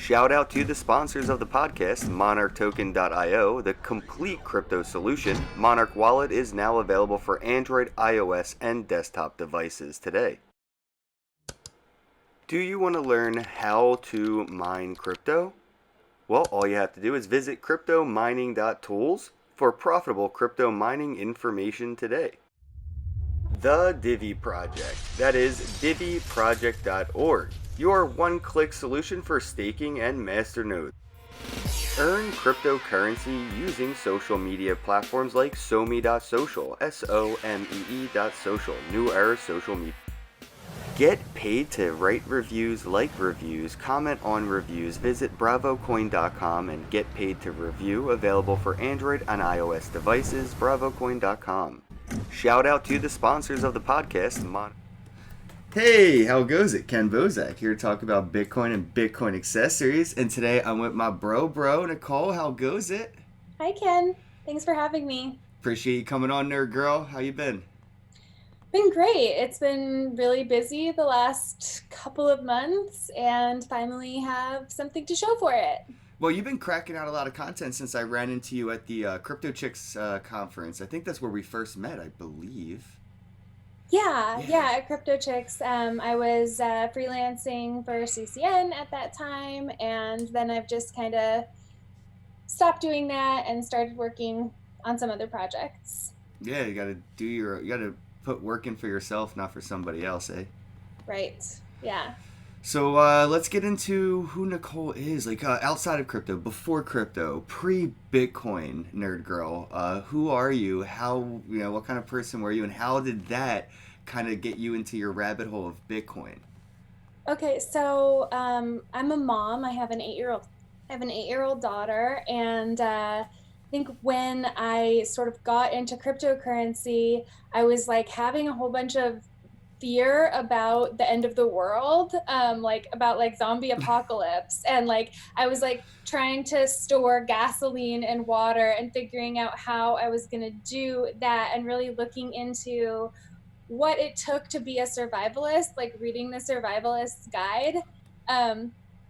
Shout out to the sponsors of the podcast, MonarchToken.io, the complete crypto solution. Monarch Wallet is now available for Android, iOS, and desktop devices today. Do you want to learn how to mine crypto? Well, all you have to do is visit cryptomining.tools for profitable crypto mining information today. The Divi Project, that is diviproject.org, your one-click solution for staking and masternodes. Earn cryptocurrency using social media platforms like Somee.social, SOMEE.social, New Era Social Media. Get paid to write reviews, like reviews, comment on reviews. Visit bravocoin.com and get paid to review, available for Android and iOS devices, bravocoin.com. Shout out to the sponsors of the podcast. Hey, how goes it? Ken Bozak here to talk about Bitcoin and Bitcoin accessories. And today I'm with my bro, Nicole. How goes it? Hi, Ken. Thanks for having me. Appreciate you coming on, nerd girl. How you been? Been great. It's been really busy the last couple of months and finally have something to show for it. Well, you've been cracking out a lot of content since I ran into you at the Crypto Chicks conference. I think that's where we first met, I believe. Yeah, at Crypto Chicks. I was freelancing for CCN at that time, and then I've just kind of stopped doing that and started working on some other projects. Yeah, you gotta put work in for yourself, not for somebody else, eh? Right. Yeah. So let's get into who Nicole is. Like outside of crypto, before crypto, pre-Bitcoin, nerd girl. Who are you? How what kind of person were you, and how did that kind of get you into your rabbit hole of Bitcoin? Okay, so I'm a mom. I have an 8-year-old daughter, and I think when I sort of got into cryptocurrency, I was like having a whole bunch of fear about the end of the world, like about like zombie apocalypse, and like I was like trying to store gasoline and water and figuring out how I was gonna do that, and really looking into what it took to be a survivalist, like reading the survivalist's guide. I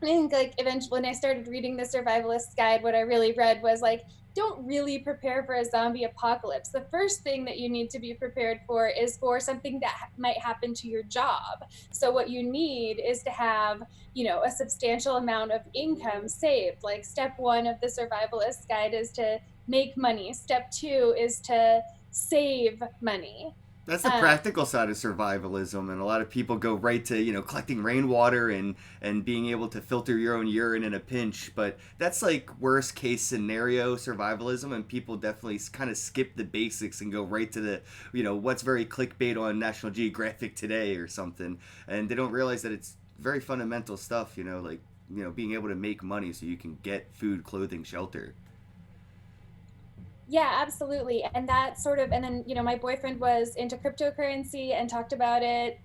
think like eventually when I started reading the survivalist's guide, what I really read was like, don't really prepare for a zombie apocalypse. The first thing that you need to be prepared for is for something that might happen to your job. So what you need is to have, a substantial amount of income saved. Like step 1 of the survivalist guide is to make money. Step 2 is to save money. That's the Um, practical side of survivalism, and a lot of people go right to collecting rainwater and being able to filter your own urine in a pinch. But that's like worst case scenario survivalism, and people definitely kind of skip the basics and go right to the what's very clickbait on National Geographic today or something, and they don't realize that it's very fundamental stuff. Like being able to make money so you can get food, clothing, shelter. Yeah, absolutely. And that sort of, and then, my boyfriend was into cryptocurrency and talked about it,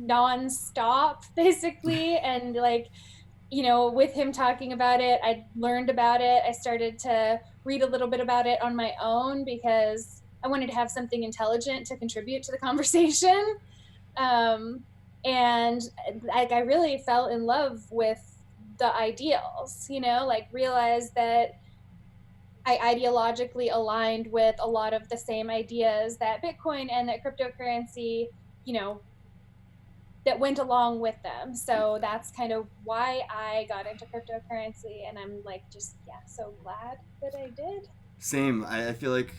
nonstop, basically. And like, with him talking about it, I learned about it. I started to read a little bit about it on my own because I wanted to have something intelligent to contribute to the conversation. Um, and like, I really fell in love with the ideals, like realized that I ideologically aligned with a lot of the same ideas that Bitcoin and that cryptocurrency, you know, that went along with them. So that's kind of why I got into cryptocurrency. And I'm like, just, yeah, so glad that I did. Same. I feel like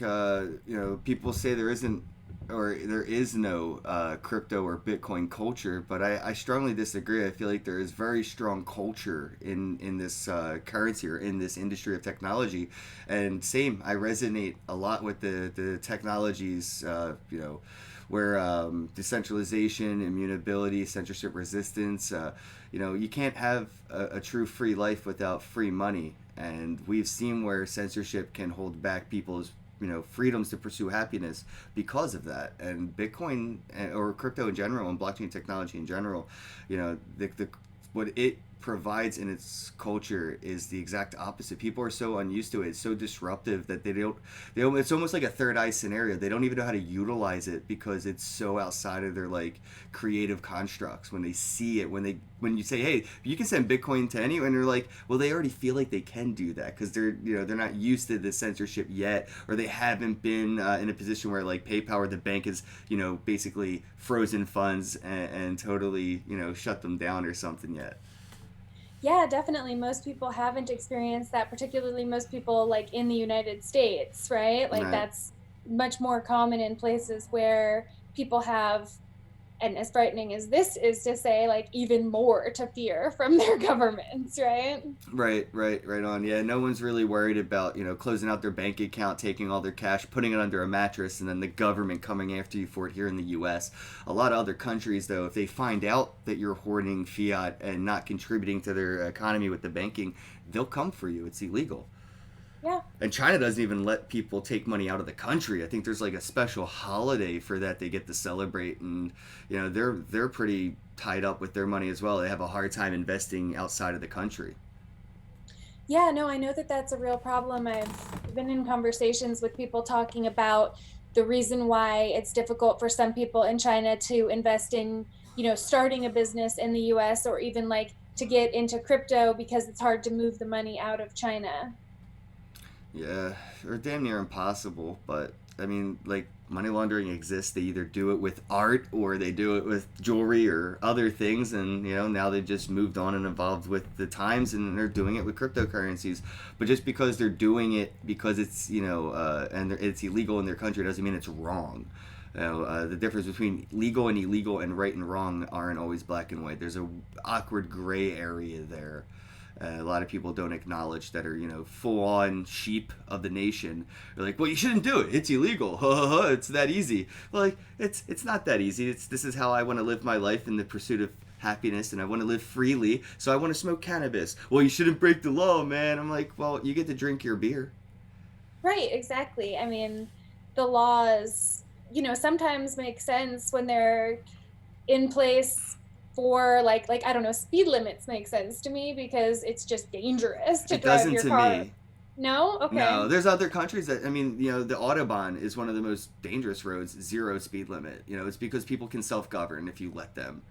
people say there isn't or there is no crypto or Bitcoin culture, but I strongly disagree. I feel like there is very strong culture in this currency or in this industry of technology, and same. I resonate a lot with the technologies. Where decentralization, immutability, censorship resistance. You can't have a true free life without free money, and we've seen where censorship can hold back people's freedoms to pursue happiness because of that. And Bitcoin or crypto in general and blockchain technology in general, the what it provides in its culture is the exact opposite. People are so unused to it. It's so disruptive that they don't, it's almost like a third eye scenario. They don't even know how to utilize it because it's so outside of their like creative constructs. When they see it, when you say, "Hey, you can send Bitcoin to anyone," they're like, "Well, they already feel like they can do that because they're not used to the censorship yet, or they haven't been in a position where like PayPal or the bank is basically frozen funds and totally shut them down or something yet." Yeah, definitely. Most people haven't experienced that, particularly most people like in the United States, right? Like Right. that's much more common in places where people have, and as frightening as this is to say, like even more to fear from their governments, right? Right on. Yeah, no one's really worried about, closing out their bank account, taking all their cash, putting it under a mattress, and then the government coming after you for it here in the US. A lot of other countries, though, if they find out that you're hoarding fiat and not contributing to their economy with the banking, they'll come for you. It's illegal. Yeah. And China doesn't even let people take money out of the country. I think there's like a special holiday for that they get to celebrate, and they're pretty tied up with their money as well. They have a hard time investing outside of the country. Yeah, no, I know that that's a real problem. I've been in conversations with people talking about the reason why it's difficult for some people in China to invest in, starting a business in the US or even like to get into crypto because it's hard to move the money out of China. Yeah, or damn near impossible. But I mean, like money laundering exists. They either do it with art or they do it with jewelry or other things, and now they've just moved on and evolved with the times, and they're doing it with cryptocurrencies. But just because they're doing it because it's and it's illegal in their country doesn't mean it's wrong. The difference between legal and illegal and right and wrong aren't always black and white. There's a awkward gray area there. A lot of people don't acknowledge that are full on sheep of the nation. They're like, well, you shouldn't do it. It's illegal. It's that easy. Well, like it's not that easy. This is how I want to live my life in the pursuit of happiness, and I want to live freely. So I want to smoke cannabis. Well, you shouldn't break the law, man. I'm like, well, you get to drink your beer. Right, exactly. I mean, the laws, sometimes make sense when they're in place for like I don't know, speed limits make sense to me because it's just dangerous to It drive doesn't your to car. me. No? No, Okay. there's other countries that I mean, the autobahn is one of the most dangerous roads. Zero speed limit. It's because people can self-govern if you let them.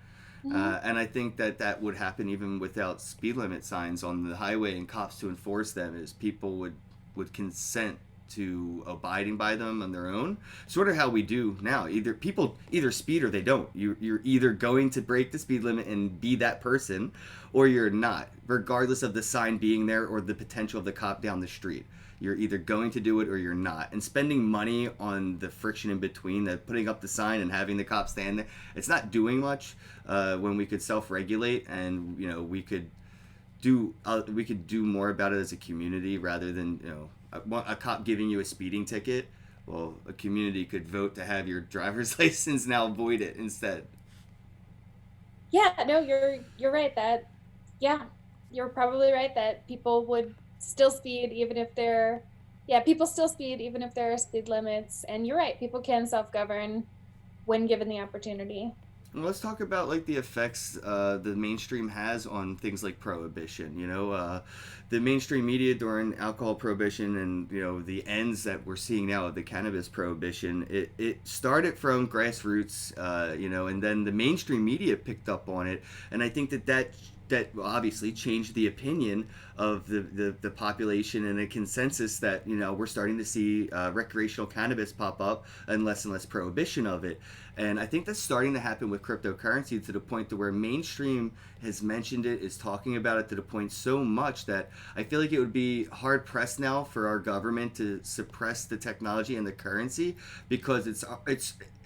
Mhm. And I think that that would happen even without speed limit signs on the highway and cops to enforce them. Is people would consent to abiding by them on their own, sort of how we do now. Either people either speed or they don't. You're either going to break the speed limit and be that person, or you're not, regardless of the sign being there or the potential of the cop down the street. You're either going to do it or you're not. And spending money on the friction in between, that putting up the sign and having the cop stand there, it's not doing much. When we could self-regulate and we could do more about it as a community rather than a cop giving you a speeding ticket. Well, a community could vote to have your driver's license now void it instead. Yeah, no, you're right that yeah, you're probably right that people would still speed even if they're yeah, people still speed even if there are speed limits. And you're right, people can self-govern when given the opportunity. Well, let's talk about like the effects the mainstream has on things like prohibition. The mainstream media during alcohol prohibition and the ends that we're seeing now of the cannabis prohibition. It started from grassroots, and then the mainstream media picked up on it, and I think that obviously changed the opinion of the population and a consensus that we're starting to see recreational cannabis pop up and less prohibition of it. And I think that's starting to happen with cryptocurrency to the point to where mainstream has mentioned it, is talking about it to the point so much that I feel like it would be hard pressed now for our government to suppress the technology and the currency, because it's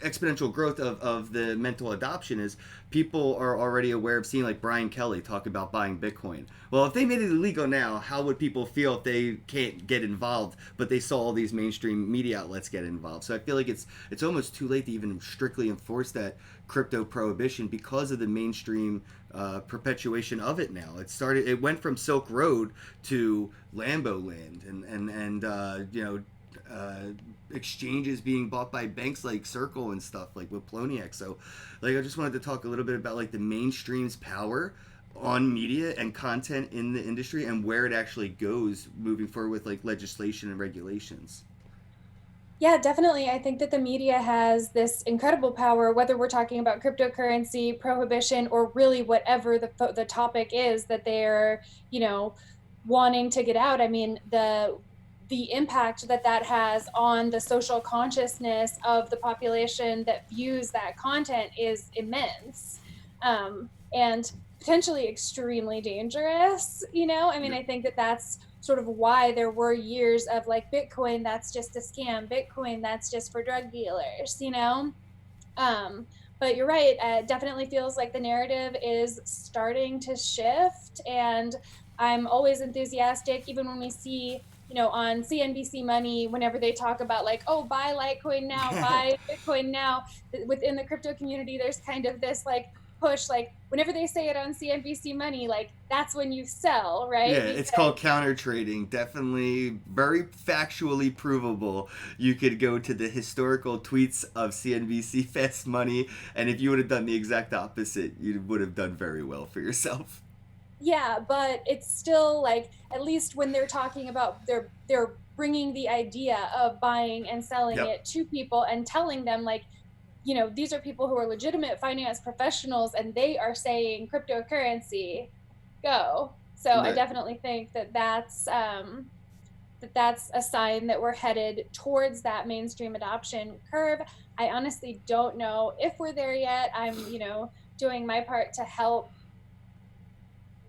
exponential growth of the mental adoption is people are already aware of seeing like Brian Kelly talk about buying Bitcoin. Well, if they made it illegal now, how would people feel if they can't get involved, but they saw all these mainstream media outlets get involved? So I feel like it's almost too late to even strictly enforce that crypto prohibition because of the mainstream perpetuation of it now. It went from Silk Road to Lambo Land and exchanges being bought by banks like Circle and stuff like with Ploniac. So, like, I just wanted to talk a little bit about like the mainstream's power on media and content in the industry and where it actually goes moving forward with like legislation and regulations. Yeah, definitely. I think that the media has this incredible power, whether we're talking about cryptocurrency, prohibition, or really whatever the topic is that they're, you know, wanting to get out. I mean, the impact that that has on the social consciousness of the population that views that content is immense, and potentially extremely dangerous. I mean, Yep. I think that that's sort of why there were years of like Bitcoin, that's just a scam, Bitcoin, that's just for drug dealers. um, but you're right. It definitely feels like the narrative is starting to shift, and I'm always enthusiastic, even when we see, on CNBC Money, whenever they talk about like, oh, buy Litecoin now, buy Bitcoin now. Within the crypto community, there's kind of this like push, like whenever they say it on CNBC Money, like that's when you sell, Yeah, right? it's Because called counter trading. Definitely very factually provable. You could go to the historical tweets of CNBC Fast Money, and if you would have done the exact opposite, you would have done very well for yourself. yeah, but it's still like, at least when they're talking about, they're bringing the idea of buying and selling Yep. it to people and telling them like, these are people who are legitimate finance professionals and they are saying cryptocurrency, go. So I Right. definitely think that that's a sign that we're headed towards that mainstream adoption curve. I honestly don't know if we're there yet. I'm, doing my part to help,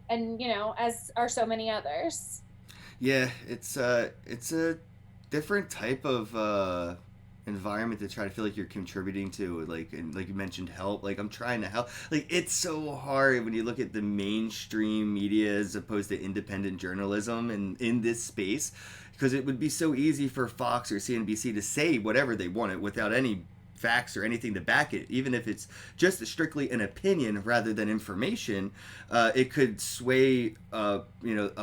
and as are so many others. Yeah, it's a different type of environment to try to feel like you're contributing to, like, and like you mentioned, help. Like I'm trying to help. Like it's so hard when you look at the mainstream media as opposed to independent journalism and in this space, because it would be so easy for Fox or CNBC to say whatever they wanted without any facts or anything to back it, even if it's just strictly an opinion rather than information. It could sway, a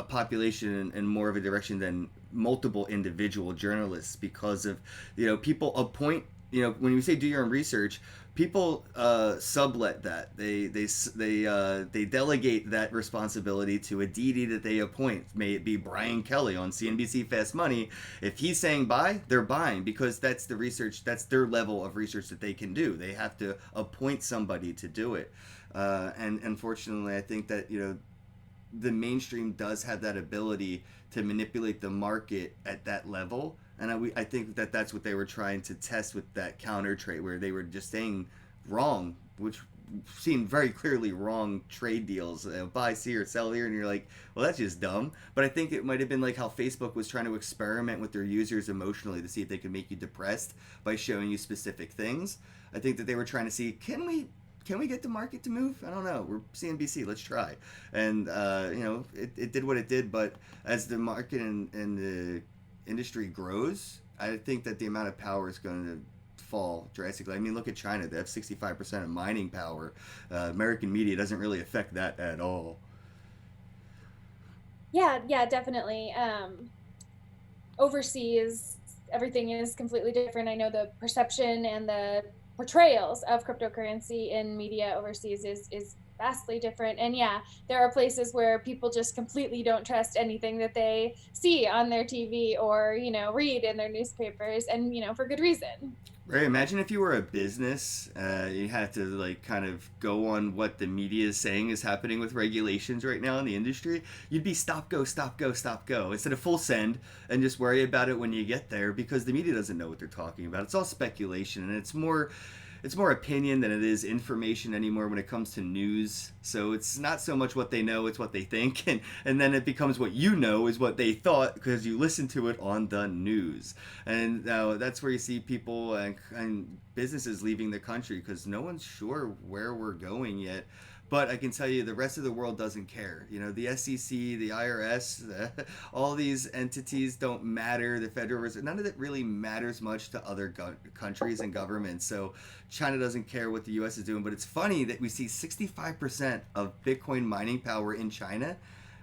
population in more of a direction than multiple individual journalists because of, people appoint. When you say do your own research, people sublet that they delegate that responsibility to a deity that they appoint. May it be Brian Kelly on CNBC Fast Money. If he's saying buy, they're buying because that's the research. That's their level of research that they can do. They have to appoint somebody to do it. And unfortunately, I think that the mainstream does have that ability to manipulate the market at that level. And I think that that's what they were trying to test with that counter trade, where they were just saying wrong, which seemed very clearly wrong trade deals. Buy here, sell here, and you're like, well, that's just dumb. But I think it might have been like how Facebook was trying to experiment with their users emotionally to see if they could make you depressed by showing you specific things. I think that they were trying to see, can we get the market to move? I don't know. We're CNBC. Let's try. And it did what it did. But as the market and the industry grows, I think that the amount of power is going to fall drastically. I mean, look at China. They have 65% of mining power. American media doesn't really affect that at all. Yeah, yeah, definitely. Overseas, everything is completely different. I know the perception and the portrayals of cryptocurrency in media overseas is vastly different. And yeah, there are places where people just completely don't trust anything that they see on their TV or, read in their newspapers, and, for good reason. Right. Imagine if you were a business, you had to like kind of go on what the media is saying is happening with regulations right now in the industry. You'd be stop, go, stop, go, stop, go instead of full send, and just worry about it when you get there because the media doesn't know what they're talking about. It's all speculation, and it's more opinion than it is information anymore when it comes to news. So it's not so much what they know, it's what they think. And then it becomes what you know is what they thought because you listened to it on the news. And that's where you see people and businesses leaving the country because no one's sure where we're going yet. But I can tell you, the rest of the world doesn't care. The SEC, the IRS, all these entities don't matter. The Federal Reserve, none of it really matters much to other countries and governments. So China doesn't care what the U.S. is doing. But it's funny that we see 65% of Bitcoin mining power in China.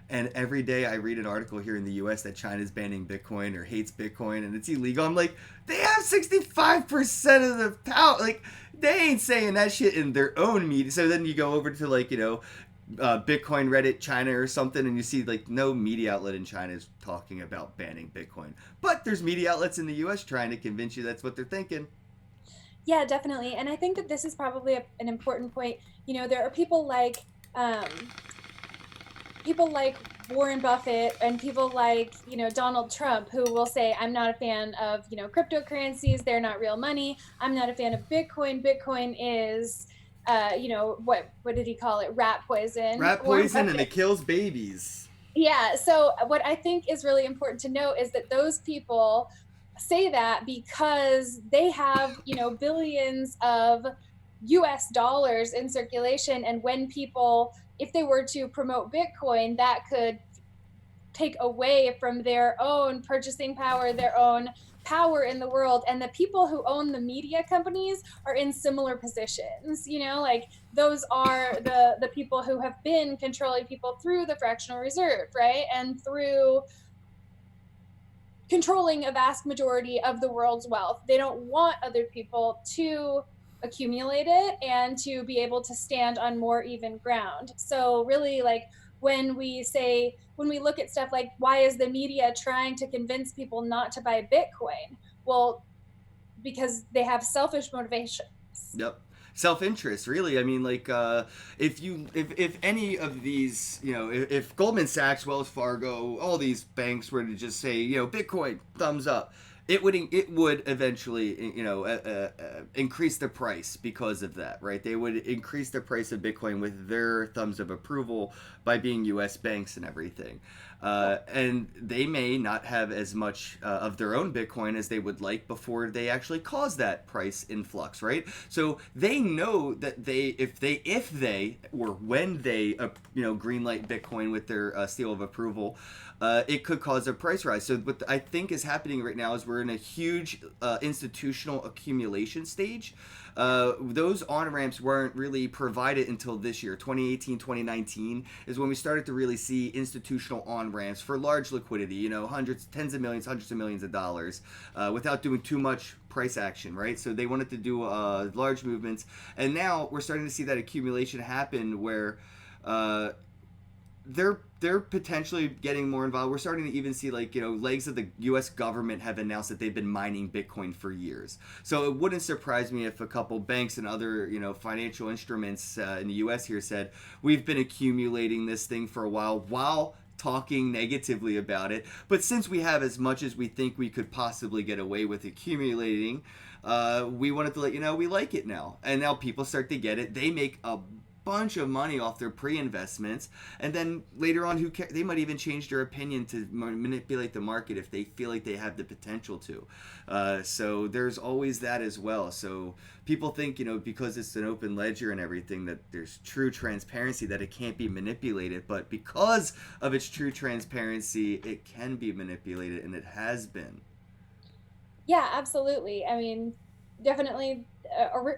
And every day I read an article here in the U.S. that China's banning Bitcoin or hates Bitcoin and it's illegal. I'm like, they have 65% of the power. Like, they ain't saying that shit in their own media. So then you go over to like, Bitcoin Reddit China or something, and you see like no media outlet in China is talking about banning Bitcoin, but there's media outlets in the U.S. trying to convince you that's what they're thinking. Yeah, definitely. And I think that this is probably an important point. There are um, people like Warren Buffett and people like, Donald Trump who will say, I'm not a fan of, cryptocurrencies. They're not real money. I'm not a fan of Bitcoin. Bitcoin is, what did he call it? Rat poison. Rat Warren poison and Buffett. it kills babies. Yeah. So what I think is really important to note is that those people say that because they have, billions of US dollars in circulation. And when people, if they were to promote Bitcoin, that could take away from their own purchasing power, their own power in the world. And the people who own the media companies are in similar positions. Like those are the people who have been controlling people through the fractional reserve, right? And through controlling a vast majority of the world's wealth. They don't want other people to accumulate it and to be able to stand on more even ground. So really, like, when we look at stuff like, why is the media trying to convince people not to buy Bitcoin? Well, because they have selfish motivations. Yep. Self-interest, really. I mean, like, if any of these, if Goldman Sachs, Wells Fargo, all these banks were to just say, Bitcoin, thumbs up, it would eventually, increase the price because of that, right? They would increase the price of Bitcoin with their thumbs of approval by being U.S. banks and everything. Yeah. And they may not have as much of their own Bitcoin as they would like before they actually cause that price influx, right? So they know that if they or when they greenlight Bitcoin with their seal of approval, it could cause a price rise. So what I think is happening right now is we're in a huge institutional accumulation stage. Those on ramps weren't really provided until this year. 2018, 2019 is when we started to really see institutional on ramps for large liquidity, hundreds, tens of millions, hundreds of millions of dollars, without doing too much price action, right? So they wanted to do large movements. And now we're starting to see that accumulation happen where uh, they're potentially getting more involved. We're starting to even see legs of the U.S. government have announced that they've been mining Bitcoin for years. So it wouldn't surprise me if a couple banks and other financial instruments in the U.S. here said we've been accumulating this thing for a while talking negatively about it. But since we have as much as we think we could possibly get away with accumulating, we wanted to let you know we like it now. And now people start to get it. They make a bunch of money off their pre-investments, and then later on, they might even change their opinion to manipulate the market if they feel like they have the potential to. So there's always that as well. So people think because it's an open ledger and everything that there's true transparency, that it can't be manipulated, but because of its true transparency, it can be manipulated, and it has been. Yeah, absolutely. I mean, definitely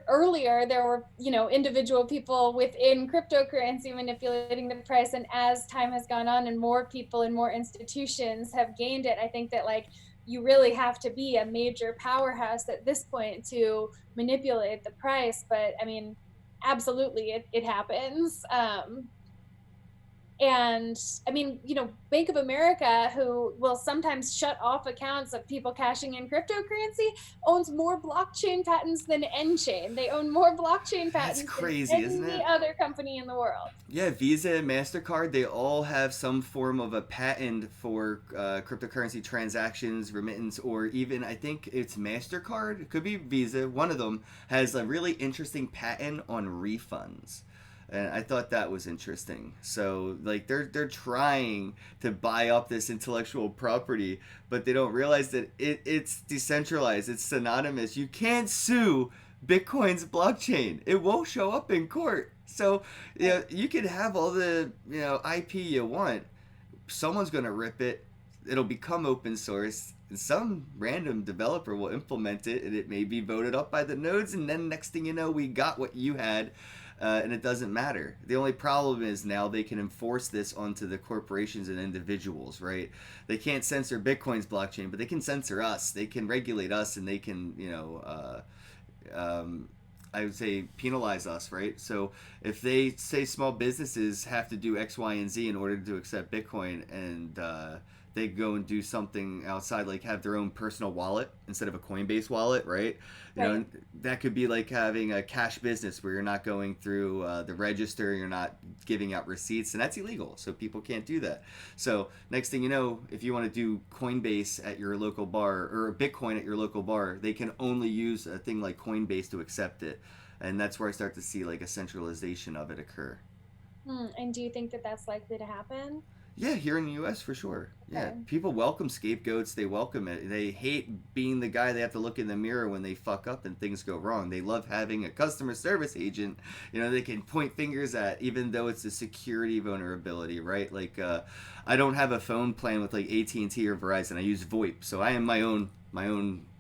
earlier there were, individual people within cryptocurrency manipulating the price. And as time has gone on and more people and more institutions have gained it, I think that like you really have to be a major powerhouse at this point to manipulate the price. But I mean, absolutely, it happens. And I mean, Bank of America, who will sometimes shut off accounts of people cashing in cryptocurrency, owns more blockchain patents than nChain. They own more blockchain That's patents than crazy, isn't any it? other company in the world. Yeah, Visa and MasterCard, they all have some form of a patent for cryptocurrency transactions, remittance, or even, I think it's MasterCard, it could be Visa, one of them has a really interesting patent on refunds. And I thought that was interesting. So, like, they're trying to buy up this intellectual property, but they don't realize that it's decentralized. It's synonymous. You can't sue Bitcoin's blockchain. It won't show up in court. So, you can have all the IP you want. Someone's gonna rip it. It'll become open source. And some random developer will implement it, and it may be voted up by the nodes. And then next thing you know, we got what you had, and it doesn't matter. The only problem is now they can enforce this onto the corporations and individuals, right? They can't censor Bitcoin's blockchain, but they can censor us. They can regulate us, and they can, I would say penalize us, right? So if they say small businesses have to do X, Y, and Z in order to accept Bitcoin, and they go and do something outside, like have their own personal wallet instead of a Coinbase wallet, right? You know, Right. that could be like having a cash business where you're not going through the register, you're not giving out receipts, and that's illegal. So people can't do that. So next thing you know, if you want to do Coinbase at your local bar or Bitcoin at your local bar, they can only use a thing like Coinbase to accept it, and that's where I start to see like a centralization of it occur. And do you think that that's likely to happen? Yeah, here in the U.S. for sure. Yeah, Okay. people welcome scapegoats. They welcome it. They hate being the guy they have to look in the mirror when they fuck up and things go wrong. They love having a customer service agent. You know, they can point fingers at, even though it's a security vulnerability, right? Like, I don't have a phone plan with like AT&T or Verizon. I use VoIP, so I am my own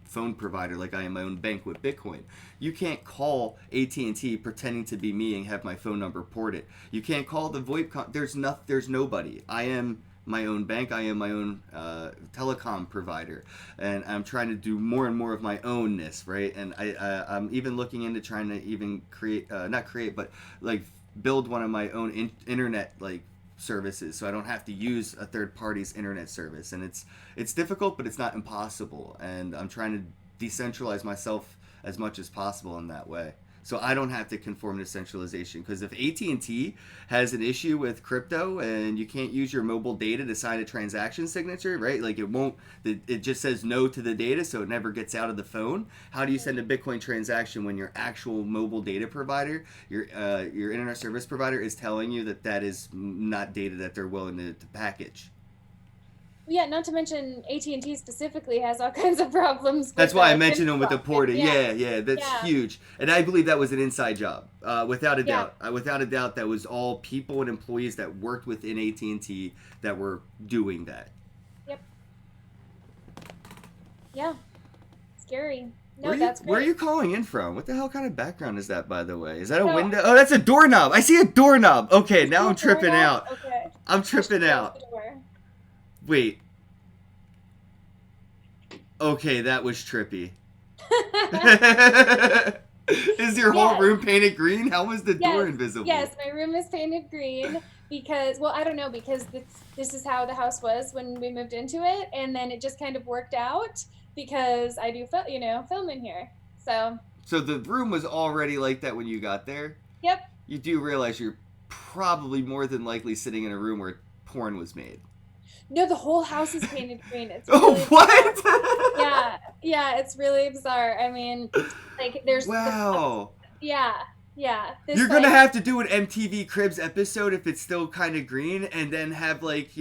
phone provider, like I am my own bank with Bitcoin. You can't call AT&T pretending to be me and have my phone number ported. You can't call the there's nobody. I am my own bank. I am my own telecom provider, and I'm trying to do more and more of my ownness, right? And I'm even looking into trying to even create, not create, but like build one of my own internet like services, so I don't have to use a third party's internet service. And it's difficult, but it's not impossible. And I'm trying to decentralize myself as much as possible in that way, so I don't have to conform to centralization. Because if AT&T has an issue with crypto and you can't use your mobile data to sign a transaction signature, right? Like it won't, it just says no to the data, so it never gets out of the phone. How do you send a Bitcoin transaction when your actual mobile data provider, your internet service provider, is telling you that that is not data that they're willing to package? Yeah, not to mention AT&T specifically has all kinds of problems That's with why I PIN mentioned him with the blocking. porter. Yeah, Yeah, yeah, that's yeah, huge, and I believe that was an inside job, without a yeah, doubt. Without a doubt, that was all people and employees that worked within AT&T that were doing that. yep, yeah. Scary. Where No, are you that's Where are great. you calling in from? What the hell kind of background is that, by the way? Is that a So window? Oh, that's a doorknob. I see a doorknob. Okay, you now see I'm a tripping doorknob? out. Okay. I'm I should tripping close out. the door. Wait. Okay, that was trippy. Is your whole Yes, room painted green? How was the door yes, invisible? yes. My room is painted green because, well, I don't know, because this is how the house was when we moved into it, and then it just kind of worked out because I do, film in here. So, So the room was already like that when you got there. yep. You do realize you're probably more than likely sitting in a room where porn was made. No, the whole house is painted green. It's Oh, really bizarre. what? Yeah, yeah, it's really bizarre. I mean, like there's the Wow. yeah, yeah. This You're gonna like have to do an MTV Cribs episode if it's still kind of green, and then have like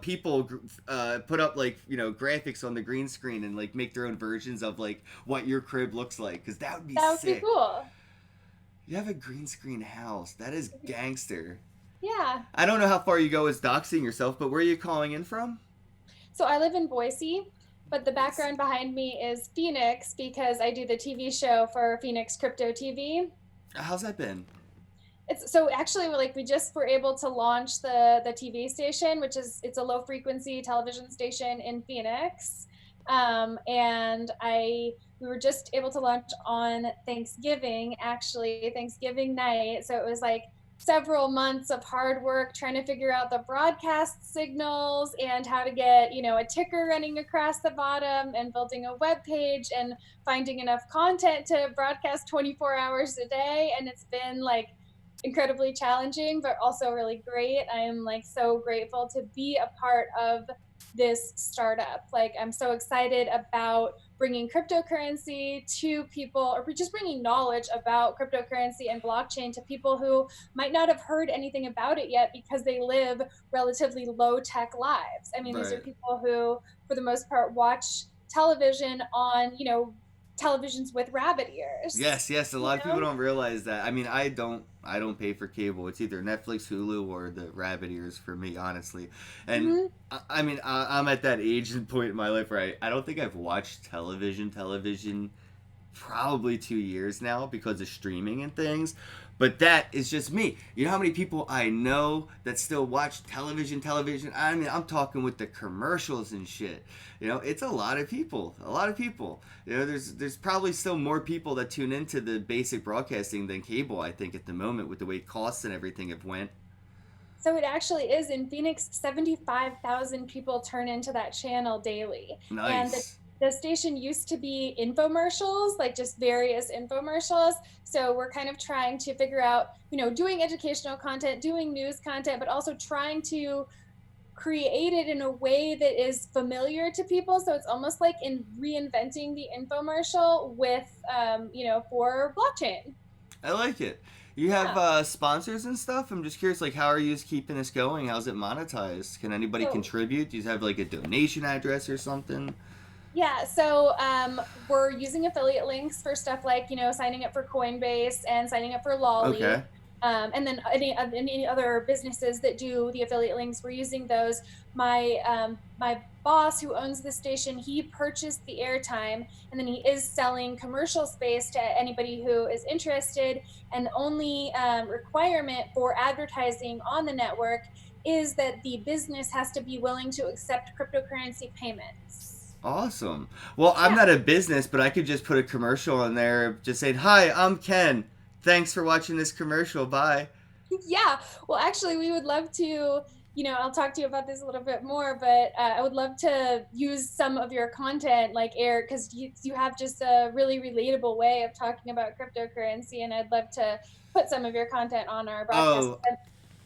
people put up like graphics on the green screen and like make their own versions of like what your crib looks like, because that would be that would be sick. cool. You have a green screen house. That is gangster. Yeah. I don't know how far you go as doxing yourself, but where are you calling in from? So I live in Boise, but the Boise. background behind me is Phoenix because I do the TV show for Phoenix Crypto TV. How's that been? It's so actually like we just were able to launch the TV station, which is it's a low frequency television station in Phoenix. And I we were just able to launch on Thanksgiving, actually Thanksgiving night. So it was like several months of hard work trying to figure out the broadcast signals and how to get a ticker running across the bottom and building a web page and finding enough content to broadcast 24 hours a day. And it's been like incredibly challenging, but also really great. I am like so grateful to be a part of this startup. Like, I'm so excited about bringing cryptocurrency to people, or just bringing knowledge about cryptocurrency and blockchain to people who might not have heard anything about it yet because they live relatively low tech lives. I mean, these are Right. people who, for the most part, watch television on, televisions with rabbit ears, Yes, yes. A you lot of people know? don't realize that. I mean, I don't. I don't pay for cable. It's either Netflix, Hulu, or the rabbit ears for me, honestly. And Mm-hmm. I mean, I'm at that age and point in my life where I don't think I've watched television probably 2 years now because of streaming and things. But that is just me. You know how many people I know that still watch television? I mean, I'm talking with the commercials and shit. You know, it's a lot of people. A lot of people. You know, there's probably still more people that tune into the basic broadcasting than cable, I think, at the moment with the way costs and everything have went. So it actually is in Phoenix, 75,000 people turn into that channel daily. And Nice. the station used to be infomercials, like just various infomercials. So we're kind of trying to figure out, doing educational content, doing news content, but also trying to create it in a way that is familiar to people. So it's almost like in reinventing the infomercial with, for blockchain. I like it. You have Yeah. sponsors and stuff. I'm just curious, like, how are you keeping this going? How's it monetized? Can anybody So contribute? Do you have like a donation address or something? Yeah, so we're using affiliate links for stuff like, signing up for Coinbase and signing up for Lolly. Okay. And then any other businesses that do the affiliate links, we're using those. My boss, who owns the station, he purchased the airtime, and then he is selling commercial space to anybody who is interested. And the only requirement for advertising on the network is that the business has to be willing to accept cryptocurrency payments. Awesome. Well, I'm Yeah. not a business, but I could just put a commercial in there just saying, "Hi, I'm Ken. Thanks for watching this commercial. Bye." Yeah. Well, actually, we would love to, I'll talk to you about this a little bit more, but I would love to use some of your content, like Eric, because you have just a really relatable way of talking about cryptocurrency. And I'd love to put some of your content on our broadcast. Oh,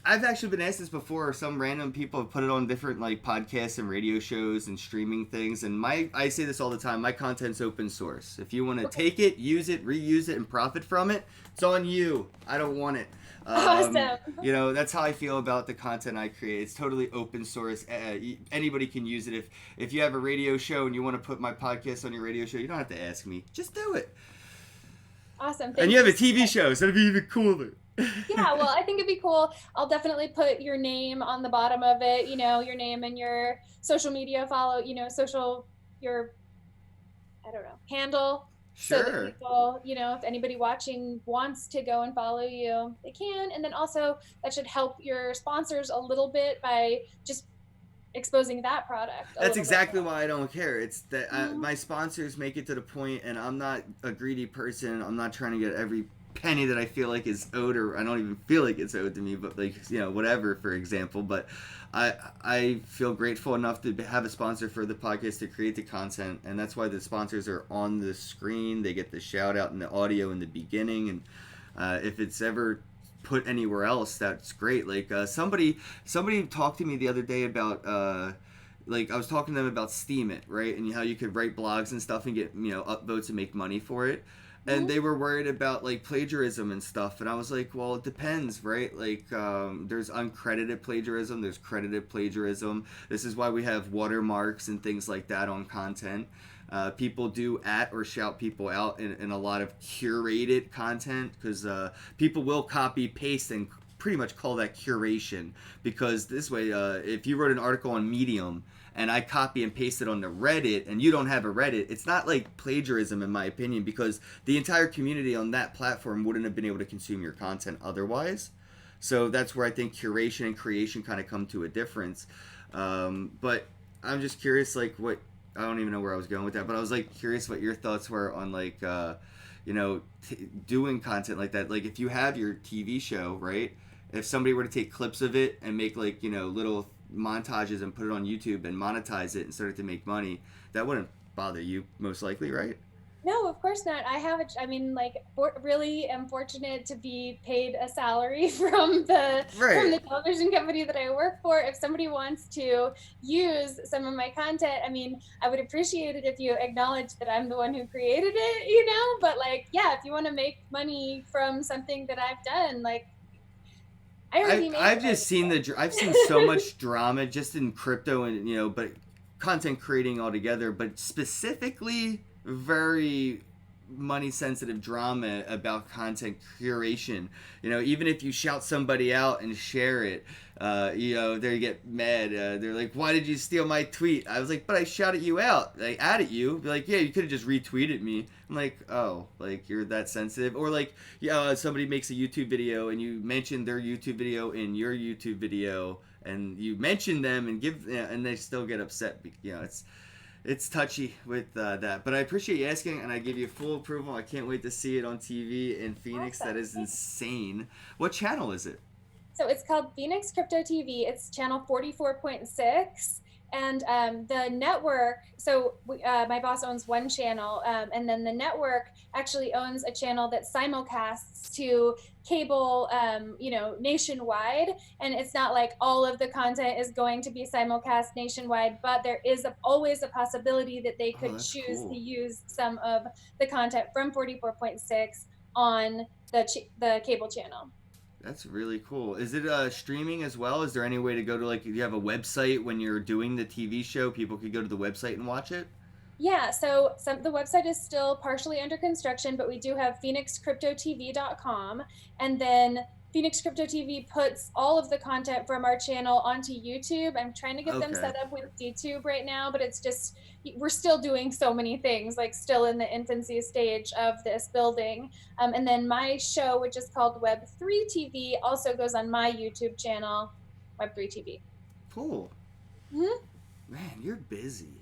I've actually been asked this before. Some random people have put it on different like podcasts and radio shows and streaming things. And I say this all the time. My content's open source. If you want to take it, use it, reuse it, and profit from it, it's on you. I don't want it. Awesome. That's how I feel about the content I create. It's totally open source. Anybody can use it. If you have a radio show and you want to put my podcast on your radio show, you don't have to ask me. Just do it. Awesome. And Thank you have you a so TV much. show, so it'd be even cooler. Yeah, well, I think it'd be cool. I'll definitely put your name on the bottom of it, your name and your social media follow, your I don't know, handle, so that Sure. people, if anybody watching wants to go and follow you, they can. And then also that should help your sponsors a little bit by just exposing that product a That's little bit exactly more. why I don't care. It's that Mhm. my sponsors make it to the point, and I'm not a greedy person. I'm not trying to get every penny that I feel like is owed, or I don't even feel like it's owed to me. But like whatever, for example. But I feel grateful enough to have a sponsor for the podcast to create the content, and that's why the sponsors are on the screen. They get the shout out in the audio in the beginning, and if it's ever put anywhere else, that's great. Like somebody talked to me the other day about like I was talking to them about Steam It, right, and how you could write blogs and stuff and get upvotes and make money for it. And Mhm. they were worried about like plagiarism and stuff, and I was like, well, it depends, right? Like there's uncredited plagiarism, there's credited plagiarism. This is why we have watermarks and things like that on content. People do at or shout people out in a lot of curated content because people will copy paste and pretty much call that curation, because this way if you wrote an article on Medium and I copy and paste it on the Reddit and you don't have a Reddit, it's not like plagiarism in my opinion, because the entire community on that platform wouldn't have been able to consume your content otherwise. So that's where I think curation and creation kind of come to a difference. But I'm just curious, like, what, I don't even know where I was going with that, but I was like curious what your thoughts were on like, doing content like that. Like, if you have your TV show, right? If somebody were to take clips of it and make like little montages and put it on YouTube and monetize it and started to make money, that wouldn't bother you most likely, right? No, of course not. I mean, like, really am fortunate to be paid a salary from Right. the television company that I work for. If somebody wants to use some of my content, I mean, I would appreciate it if you acknowledge that I'm the one who created it, But like, yeah, if you want to make money from something that I've done, like, I already made I've just seen I've seen so it. much drama just in crypto and but content creating altogether, but specifically very money sensitive drama about content curation. Even if you shout somebody out and share it, they get mad. They're like, "Why did you steal my tweet?" I was like, "But I shouted you out. I added you." Be like, "Yeah, you could have just retweeted me." I'm like, "Oh, like you're that sensitive?" Or like, yeah, somebody makes a YouTube video and you mention their YouTube video in your YouTube video, and you mention them and and they still get upset. It's touchy with that. But I appreciate you asking, and I give you full approval. I can't wait to see it on TV in Phoenix. That Awesome. is insane. What channel is it? So it's called Phoenix Crypto TV. It's channel 44.6. And the network, so my boss owns one channel, and then the network actually owns a channel that simulcasts to cable, nationwide. And it's not like all of the content is going to be simulcast nationwide, but there is always a possibility that they Oh, could that's choose to cool. use some of the content from 44.6 on the cable channel. That's really cool. Is it streaming as well? Is there any way to go to, like, if you have a website when you're doing the TV show, people could go to the website and watch it? Yeah, so the website is still partially under construction, but we do have phoenixcryptotv.com. And then Phoenix Crypto TV puts all of the content from our channel onto YouTube. I'm trying to get them Okay. set up with DTube right now, but it's just, we're still doing so many things, like still in the infancy stage of this building. And then my show, which is called Web3 TV, also goes on my YouTube channel, Web3 TV. Cool. Mhm. Man, you're busy.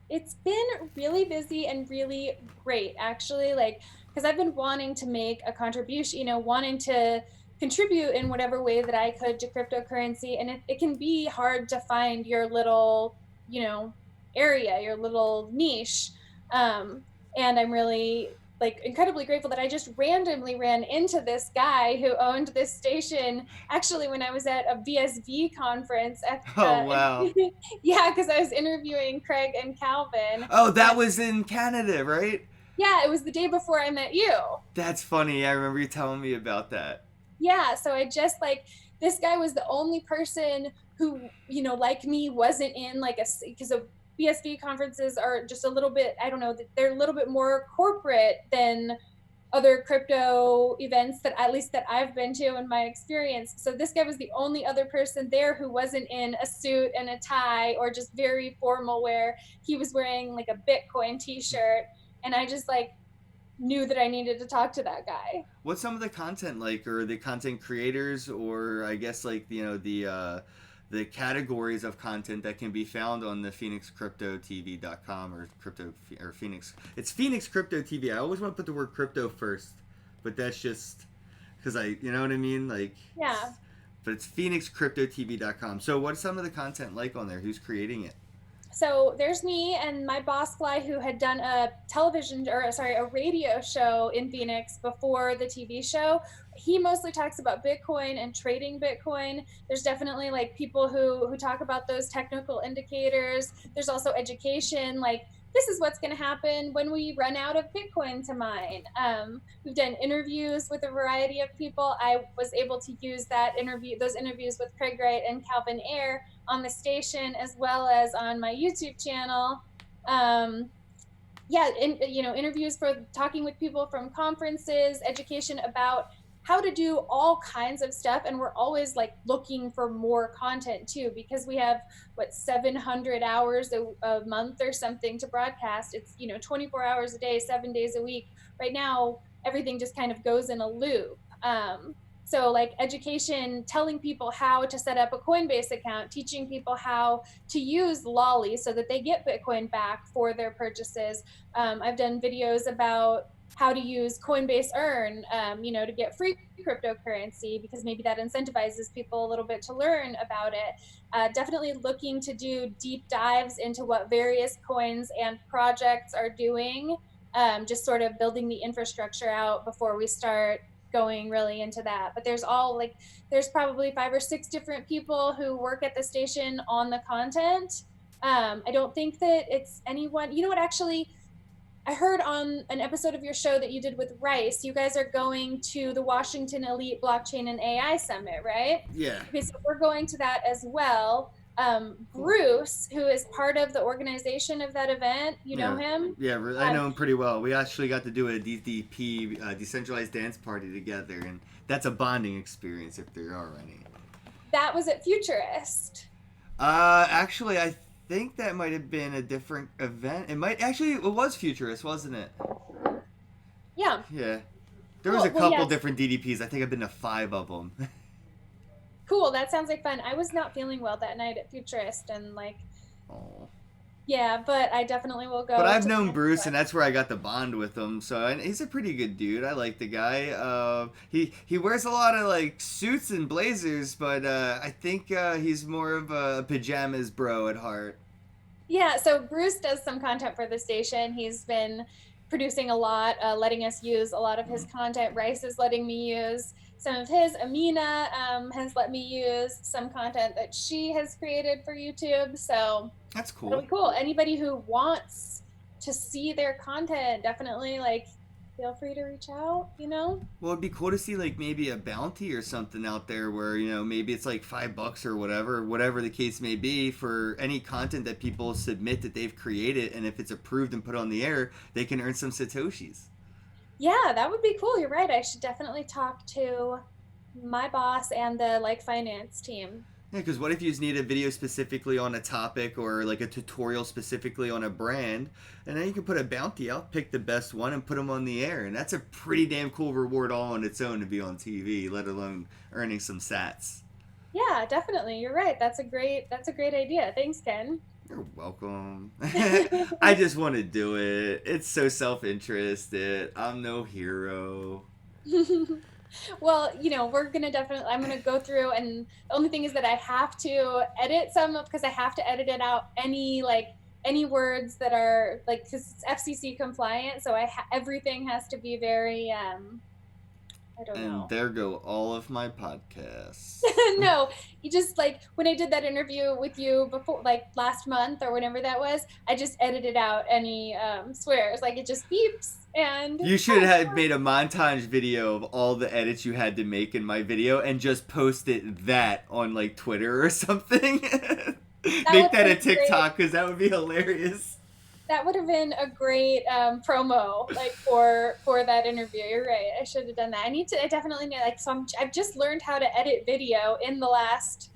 It's been really busy and really great, actually, like, because I've been wanting to make a contribution, wanting to contribute in whatever way that I could to cryptocurrency. And it can be hard to find your little, you know, area, your little niche. And I'm really like incredibly grateful that I just randomly ran into this guy who owned this station actually when I was at a VSV conference at Oh, wow. yeah, because I was interviewing Craig and Calvin. Oh, that And was in Canada, right? yeah, it was the day before I met you. That's funny. I remember you telling me about that. Yeah, so I just like this guy was the only person who, like me, wasn't in like because of BSV conferences are just a little bit, I don't know, they're a little bit more corporate than other crypto events that at least that I've been to in my experience. So this guy was the only other person there who wasn't in a suit and a tie or just very formal wear. He was wearing like a Bitcoin t-shirt, and I just like knew that I needed to talk to that guy. What's some of the content like, or the content creators, or I guess like the categories of content that can be found on the phoenixcryptotv.com or crypto or Phoenix. It's Phoenix Crypto TV. I always want to put the word crypto first, but that's just because you know what I mean, like. Yeah. But it's phoenixcryptotv.com. So what's some of the content like on there? Who's creating it? So there's me and my boss Fly, who had done a radio show in Phoenix before the TV show. He mostly talks about Bitcoin and trading Bitcoin. There's definitely like people who talk about those technical indicators. There's also education, like this is what's going to happen when we run out of Bitcoin to mine. We've done interviews with a variety of people. I was able to use those interviews with Craig Wright and Calvin Ayre on the station as well as on my YouTube channel. Um, yeah, interviews for talking with people from conferences, education about how to do all kinds of stuff. And we're always like looking for more content too, because we have 700 hours a month or something to broadcast. It's 24 hours a day, 7 days a week. Right now everything just kind of goes in a loop. So like education, telling people how to set up a Coinbase account, teaching people how to use Lolly so that they get Bitcoin back for their purchases. I've done videos about how to use Coinbase Earn, to get free cryptocurrency, because maybe that incentivizes people a little bit to learn about it. Definitely looking to do deep dives into what various coins and projects are doing, just sort of building the infrastructure out before we start going really into that. But there's probably 5 or 6 different people who work at the station on the content. I don't think that it's anyone, what, actually, I heard on an episode of your show that you did with Rice, you guys are going to the Washington Elite Blockchain and AI Summit, right? Yeah. Okay, so we're going to that as well. Cool. Bruce, who is part of the organization of that event, you know Yeah, him. yeah, I Um, know him pretty well. We actually got to do a DDP, decentralized dance party together, and that's a bonding experience if there are any. that was at Futurist. Actually, I think that might have been a different event. It was Futurist, wasn't it? Yeah, Yeah, there was a cool. Well, couple yes, different DDPs. I think I've been to 5 of them. cool. That sounds like fun. I was not feeling well that night at Futurist, and like, Oh. yeah, but I definitely will But go I've to the known next Bruce, one. and that's where I got the bond with him. So and he's a pretty good dude. I like the guy. He wears a lot of like suits and blazers, but I think he's more of a pajamas bro at heart. Yeah, so Bruce does some content for the station. He's been producing a lot, letting us use a lot of his content. Rice is letting me use some of his. Amina has let me use some content that she has created for YouTube. So That's that'll cool. be cool. Anybody who wants to see their content, definitely like feel free to reach out. Well, it'd be cool to see like maybe a bounty or something out there where maybe it's like $5 or whatever the case may be for any content that people submit that they've created, and if it's approved and put on the air, they can earn some satoshis. Yeah, that would be cool. You're right. I should definitely talk to my boss and the like finance team. Yeah, because what if you just need a video specifically on a topic or like a tutorial specifically on a brand, and then you can put a bounty out, pick the best one, and put them on the air, and that's a pretty damn cool reward all on its own to be on TV, let alone earning some sats. Yeah, definitely. You're right. That's a great idea. Thanks, Ken. You're welcome. I just want to do it. It's so self-interested. I'm no hero. Well, I'm gonna go through, and the only thing is that I have to edit some because I have to edit it out any words that are like because it's FCC compliant, so everything has to be very I don't And know. there go all of my podcasts. No, you just like when I did that interview with you before, like last month or whenever that was, I just edited out any swears. Like it just beeps and You should have made a montage video of all the edits you had to make in my video and just posted that on like Twitter or something. that Make would have that a been great. TikTok because that would be hilarious. That would have been a great promo, like for that interview. You're right. I should have done that. I definitely need like some. I've just learned how to edit video in the last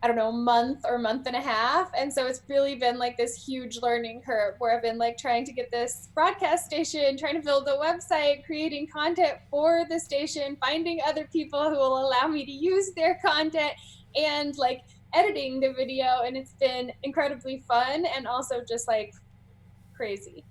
I don't know, month or month and a half. And so it's really been like this huge learning curve where I've been like trying to get this broadcast station, trying to build a website, creating content for the station, finding other people who will allow me to use their content, and like editing the video. And it's been incredibly fun and also just like crazy.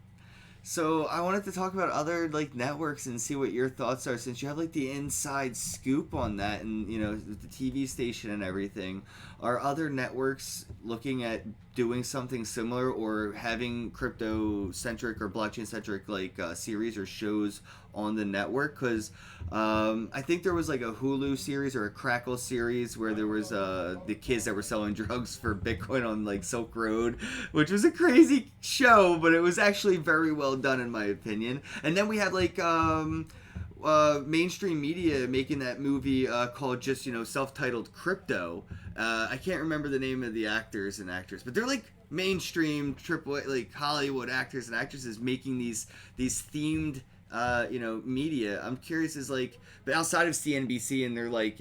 So I wanted to talk about other like networks and see what your thoughts are, since you have like the inside scoop on that, and the TV station and everything. Are other networks looking at doing something similar or having crypto centric or blockchain centric like series or shows on the network? Because I think there was like a Hulu series or a Crackle series where there was the kids that were selling drugs for Bitcoin on like Silk Road, which was a crazy show, but it was actually very well done in my opinion. And then we had like mainstream media making that movie called just self-titled Crypto. I can't remember the name of the actors and actors, but they're like mainstream triple like Hollywood actors and actresses making these themed media. I'm curious is like, but outside of CNBC and their like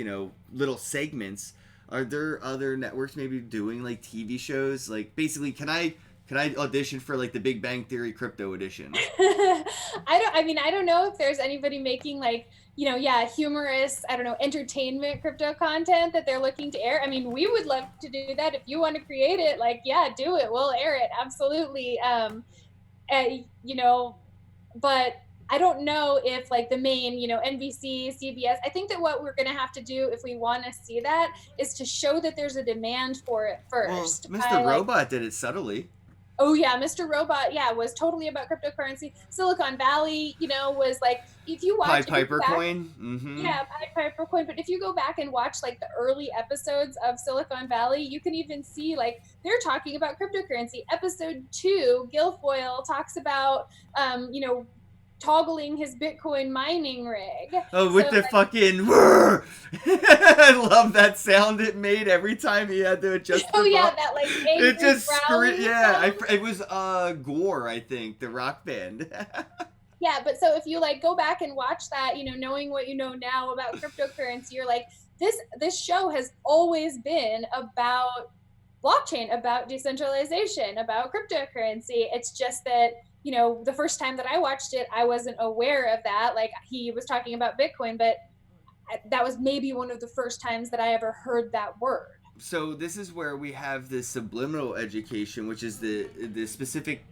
little segments, are there other networks maybe doing like TV shows? Like basically, can I audition for like the Big Bang Theory Crypto edition? I don't know if there's anybody making like, yeah, humorous, I don't know, entertainment crypto content that they're looking to air. I mean, we would love to do that. If you want to create it, like, yeah, do it. We'll air it. Absolutely. You know, but I don't know if like the main, NBC, CBS, I think that what we're going to have to do if we want to see that is to show that there's a demand for it Well, first Mr. by like, Robot did it subtly. oh yeah, Mr. Robot, yeah, was totally about cryptocurrency. Silicon Valley, was like Pied if you go Piper back, coin. Mm-hmm. yeah, Piper Coin. But if you go back and watch like the early episodes of Silicon Valley, you can even see like they're talking about cryptocurrency. Episode 2, Guilfoyle talks about toggling his Bitcoin mining rig. Oh, So with the fucking whirr. I love that sound it made every time he had to adjust oh the yeah, volume. that like It angry just screamed. growling Yeah, sound. it was Gore, I think, the rock band. Yeah, but so if you like go back and watch that, knowing what you know now about cryptocurrency, you're like, this show has always been about blockchain, about decentralization, about cryptocurrency. It's just that, the first time that I watched it, I wasn't aware of that. Like, he was talking about Bitcoin, but that was maybe one of the first times that I ever heard that word. So this is where we have the subliminal education, which is the specific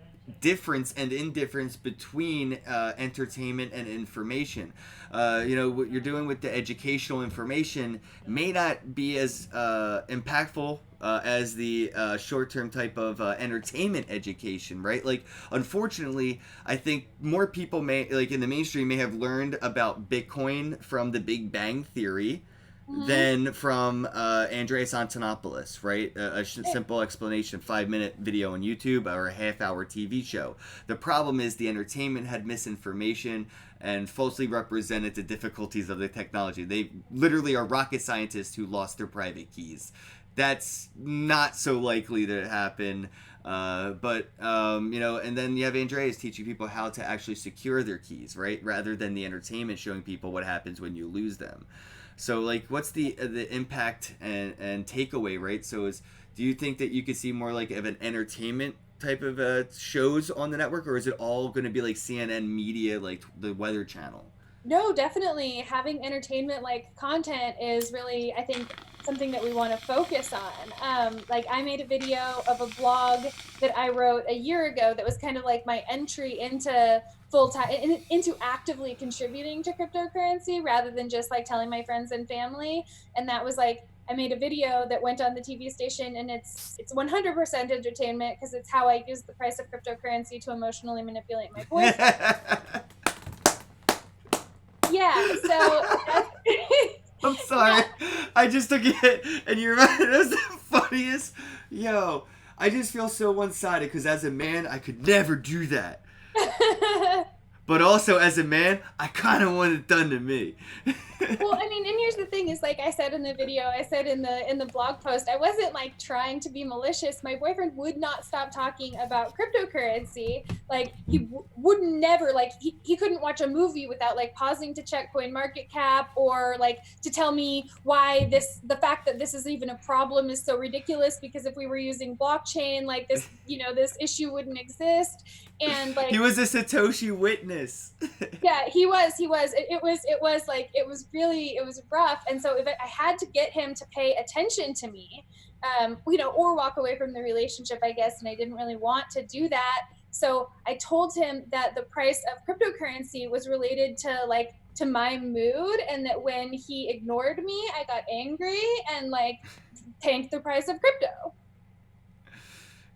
difference and indifference between entertainment and information. What you're doing with the educational information may not be as impactful as the short-term type of entertainment education, right? Like, unfortunately, I think more people may, like in the mainstream, may have learned about Bitcoin from the Big Bang Theory Mm-hmm. than from Andreas Antonopoulos, right? Simple explanation, 5-minute video on YouTube or a half-hour TV show. The problem is the entertainment had misinformation and falsely represented the difficulties of the technology. They literally are rocket scientists who lost their private keys. That's not so likely to happen. And then you have Andreas teaching people how to actually secure their keys, right? Rather than the entertainment showing people what happens when you lose them. So, like, what's the impact and takeaway, right? So, do you think that you could see more like of an entertainment type of shows on the network, or is it all going to be like CNN media, like the Weather Channel? No, definitely having entertainment like content is really, I think, something that we want to focus on. Like, I made a video of a blog that I wrote a year ago that was kind of like my entry into full time, into actively contributing to cryptocurrency rather than just like telling my friends and family. And that was like, I made a video that went on the TV station, and it's 100% entertainment because it's how I use the price of cryptocurrency to emotionally manipulate my boyfriend. Yeah, so that's I'm yeah. sorry. I just took it, and you remember it was the funniest. Yo, I just feel so one sided because as a man, I could never do that. But also, as a man, I kind of want it done to me. Well, I mean, and here's the thing is, like I said in the video, I said in the blog post, I wasn't like trying to be malicious. My boyfriend would not stop talking about cryptocurrency. Like, he would never, like, he couldn't watch a movie without like pausing to check coin market cap, or like to tell me why the fact that this is even a problem is so ridiculous, because if we were using blockchain, like this, this issue wouldn't exist. And He like, was a Satoshi witness. yeah, it was like, it was rough. And so if I had to get him to pay attention to me, or walk away from the relationship, I guess, and I didn't really want to do that. So I told him that the price of cryptocurrency was related to my mood, and that when he ignored me, I got angry and like tanked the price of crypto.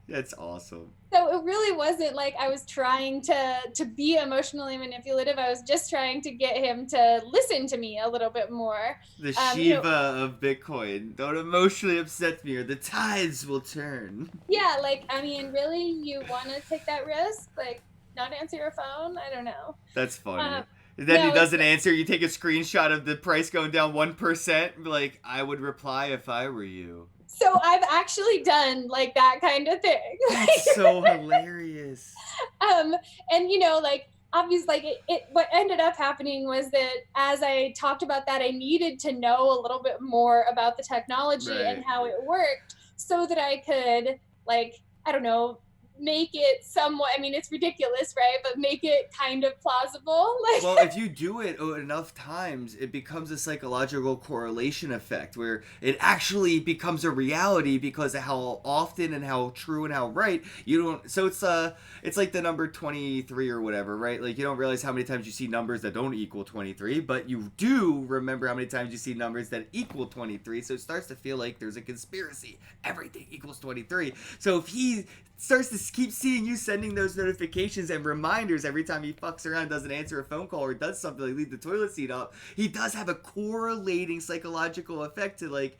That's awesome. So it really wasn't like I was trying to be emotionally manipulative. I was just trying to get him to listen to me a little bit more. The Um, you know, Shiva of Bitcoin. Don't emotionally upset me or the tides will turn. yeah, like, I mean, really, you want to take that risk? Like, not answer your phone? I don't know. That's Um, funny. Then he no, it's doesn't answer. You take a screenshot of the price going down 1%. Like, I would reply if I were you. so I've actually done like that kind of thing. That's so hilarious. um, and like, obviously, like, what ended up happening was that as I talked about that, I needed to know a little bit more about the technology and Right. how it worked, so that I could, like, I don't know, make it somewhat, I mean, it's ridiculous, right? But make it kind of plausible. Well, Like, if you do it enough times, it becomes a psychological correlation effect where it actually becomes a reality because of how often and how true and how right you don't. So it's like the number 23 or whatever, right? Like, you don't realize how many times you see numbers that don't equal 23, but you do remember how many times you see numbers that equal 23. So it starts to feel like there's a conspiracy. Everything equals 23. So if he starts to keep seeing you sending those notifications and reminders every time he fucks around, doesn't answer a phone call, or does something like leave the toilet seat up, he does have a correlating psychological effect to, like,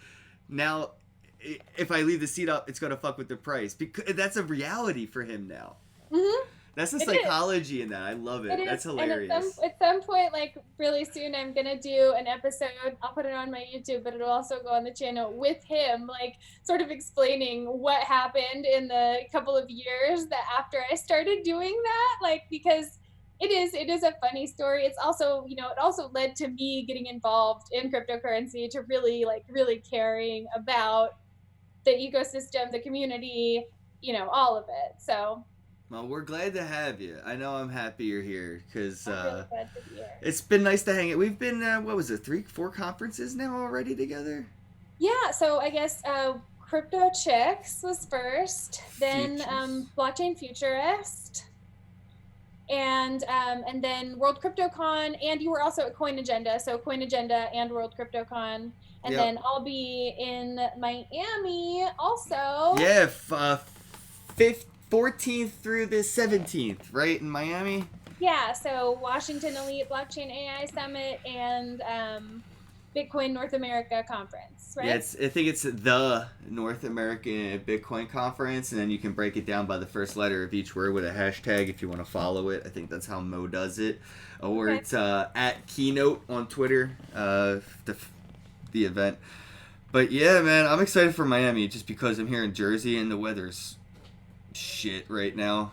now if I leave the seat up, it's gonna fuck with the price, because that's a reality for him now. mhm. That's the It is. psychology in that. I love It it. is, That's and hilarious. at some point, like really soon, I'm gonna do an episode. I'll put it on my YouTube, but it'll also go on the channel with him, like sort of explaining what happened in the couple of years that after I started doing that, like because it is a funny story. It's also, you know, it also led to me getting involved in cryptocurrency, to really really caring about the ecosystem, the community, you know, all of it. So Well, we're glad to have you. I know I'm happy you're here because I'm really glad to be here. it's been nice to hang it. We've been, what was it, 4 conferences now already together? Yeah, so I guess Crypto Chicks was first, then Futures. Blockchain Futurist, and then World CryptoCon, and you were also at Coin Agenda, so Coin Agenda and World CryptoCon, and Yep. then I'll be in Miami also. Yeah, 14th through the 17th, right, in Miami? Yeah, so Washington Elite Blockchain AI Summit and Bitcoin North America Conference, Yeah, right? I think it's the North American Bitcoin Conference, and then you can break it down by the first letter of each word with a hashtag if you want to follow it. I think that's how Mo does it. Or Okay. it's at Keynote on Twitter, the event. But yeah, man, I'm excited for Miami just because I'm here in Jersey and the weather's shit right now.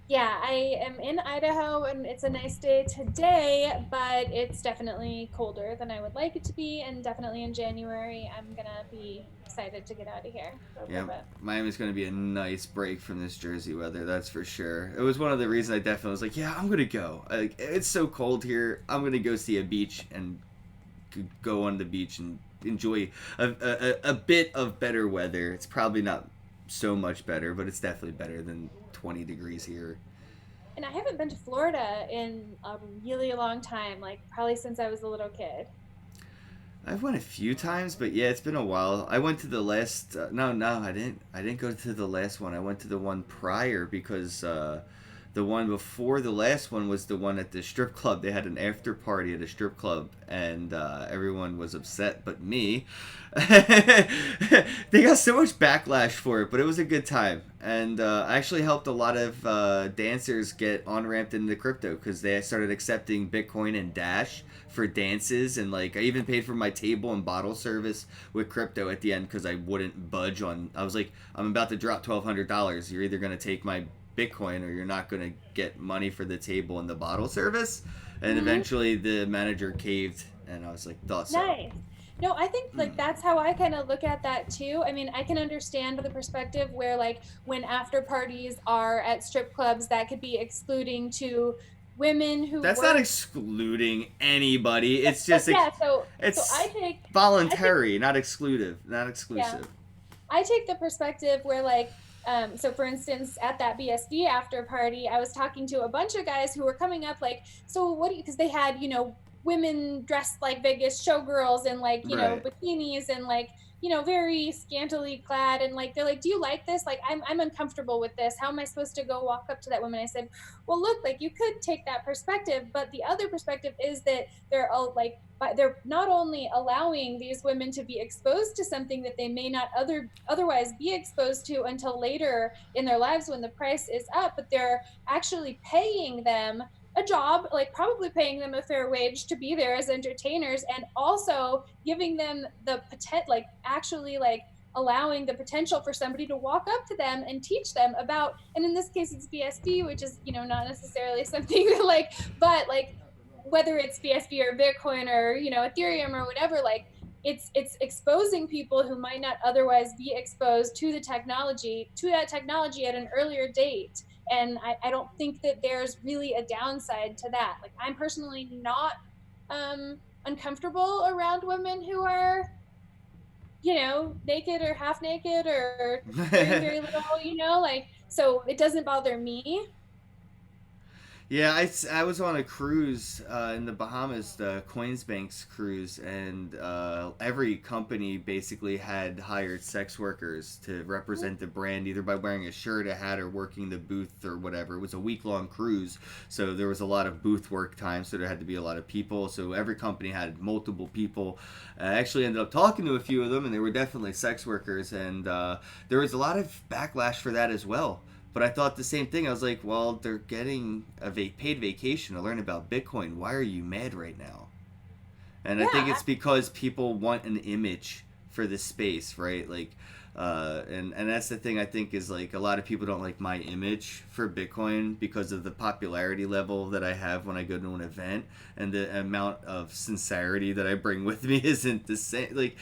Yeah, I am in Idaho and it's a nice day today, but it's definitely colder than I would like it to be. And definitely in January, I'm gonna be excited to get out of here for a little Yeah, bit. Miami's going to be a nice break from this Jersey weather, that's for sure. It was one of the reasons I definitely was like, yeah, I'm going to go. Like, it's so cold here. I'm going to go see a beach and go on the beach and enjoy a bit of better weather. It's probably not so much better, but it's definitely better than 20 degrees here. And I haven't been to Florida in a really long time, like probably since I was a little kid. I've went a few times, but yeah, it's been a while. I went to the last. No, I didn't. I didn't go to the last one. I went to the one prior because the one before the last one was the one at the strip club. They had an after party at a strip club, and everyone was upset, but me. They got so much backlash for it, but it was a good time, and I actually helped a lot of dancers get on ramped into crypto because they started accepting Bitcoin and Dash for dances, and like I even paid for my table and bottle service with crypto at the end because I wouldn't budge on. I was like, I'm about to drop $1,200. You're either gonna take my Bitcoin or you're not gonna get money for the table and the bottle service. And Hmm. eventually the manager caved, and I was like, thought so. Nice. No, I think like that's how I kind of look at that too. I mean, I can understand the perspective where like when after parties are at strip clubs, that could be excluding to women who That's not work. excluding anybody. It's But just yeah, so it's I take voluntary, not exclusive, not yeah, exclusive. I take the perspective where like so for instance at that BSD after party, I was talking to a bunch of guys who were coming up like, so what do you, because they had, you know, women dressed like Vegas showgirls and like, you know, Right. bikinis and like, you know, very scantily clad, and like they're like, do you like this? Like I'm uncomfortable with this. How am I supposed to go walk up to that woman? I said, well, look, like you could take that perspective, but the other perspective is that they're all like, but they're not only allowing these women to be exposed to something that they may not otherwise be exposed to until later in their lives when the price is up, but they're actually paying them a job, like probably paying them a fair wage to be there as entertainers, and also giving them the potential, like actually like allowing the potential for somebody to walk up to them and teach them about, and in this case it's BSD, which is, you know, not necessarily something that like, but like whether it's BSB or Bitcoin or, you know, Ethereum or whatever, like it's exposing people who might not otherwise be exposed to the technology, to that technology at an earlier date. And I don't think that there's really a downside to that. Like I'm personally not uncomfortable around women who are, you know, naked or half naked or wearing very little, you know, like so it doesn't bother me. Yeah, I was on a cruise in the Bahamas, the Coinsbanks cruise, and every company basically had hired sex workers to represent the brand, either by wearing a shirt, a hat, or working the booth or whatever. It was a week long cruise, so there was a lot of booth work time, so there had to be a lot of people. So every company had multiple people. I actually ended up talking to a few of them, and they were definitely sex workers, and there was a lot of backlash for that as well But I thought the same thing. I was like, well, they're getting a paid vacation to learn about Bitcoin. Why are you mad right now? And I think Yeah. it's because people want an image for this space, right? Like, and that's the thing I think is like a lot of people don't like my image for Bitcoin because of the popularity level that I have when I go to an event, and the amount of sincerity that I bring with me isn't the same. Like,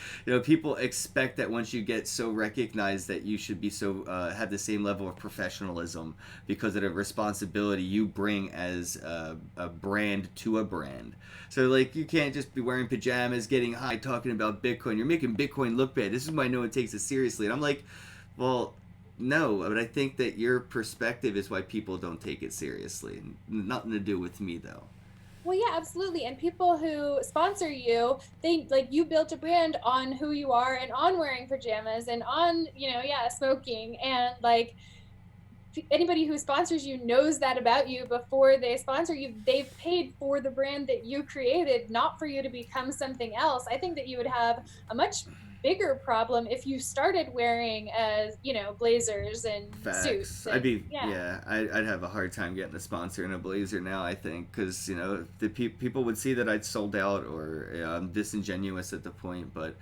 people expect that once you get so recognized that you should be so have the same level of professionalism because of the responsibility you bring as a brand to a brand. So like you can't just be wearing pajamas, getting high, talking about Bitcoin. You're making Bitcoin look bad. This is why no one takes it seriously. And I'm like, well, no, but I think that your perspective is why people don't take it seriously. Nothing to do with me though. Well, yeah, absolutely. And people who sponsor you, they like you built a brand on who you are and on wearing pajamas and on, yeah, smoking. And like anybody who sponsors you knows that about you before they sponsor you. They've paid for the brand that you created, not for you to become something else. I think that you would have a much bigger problem if you started wearing blazers and suits Facts. and I'd be yeah. yeah. I'd have a hard time getting a sponsor in a blazer now. I think because the people would see that I'd sold out or I'm disingenuous at the point. But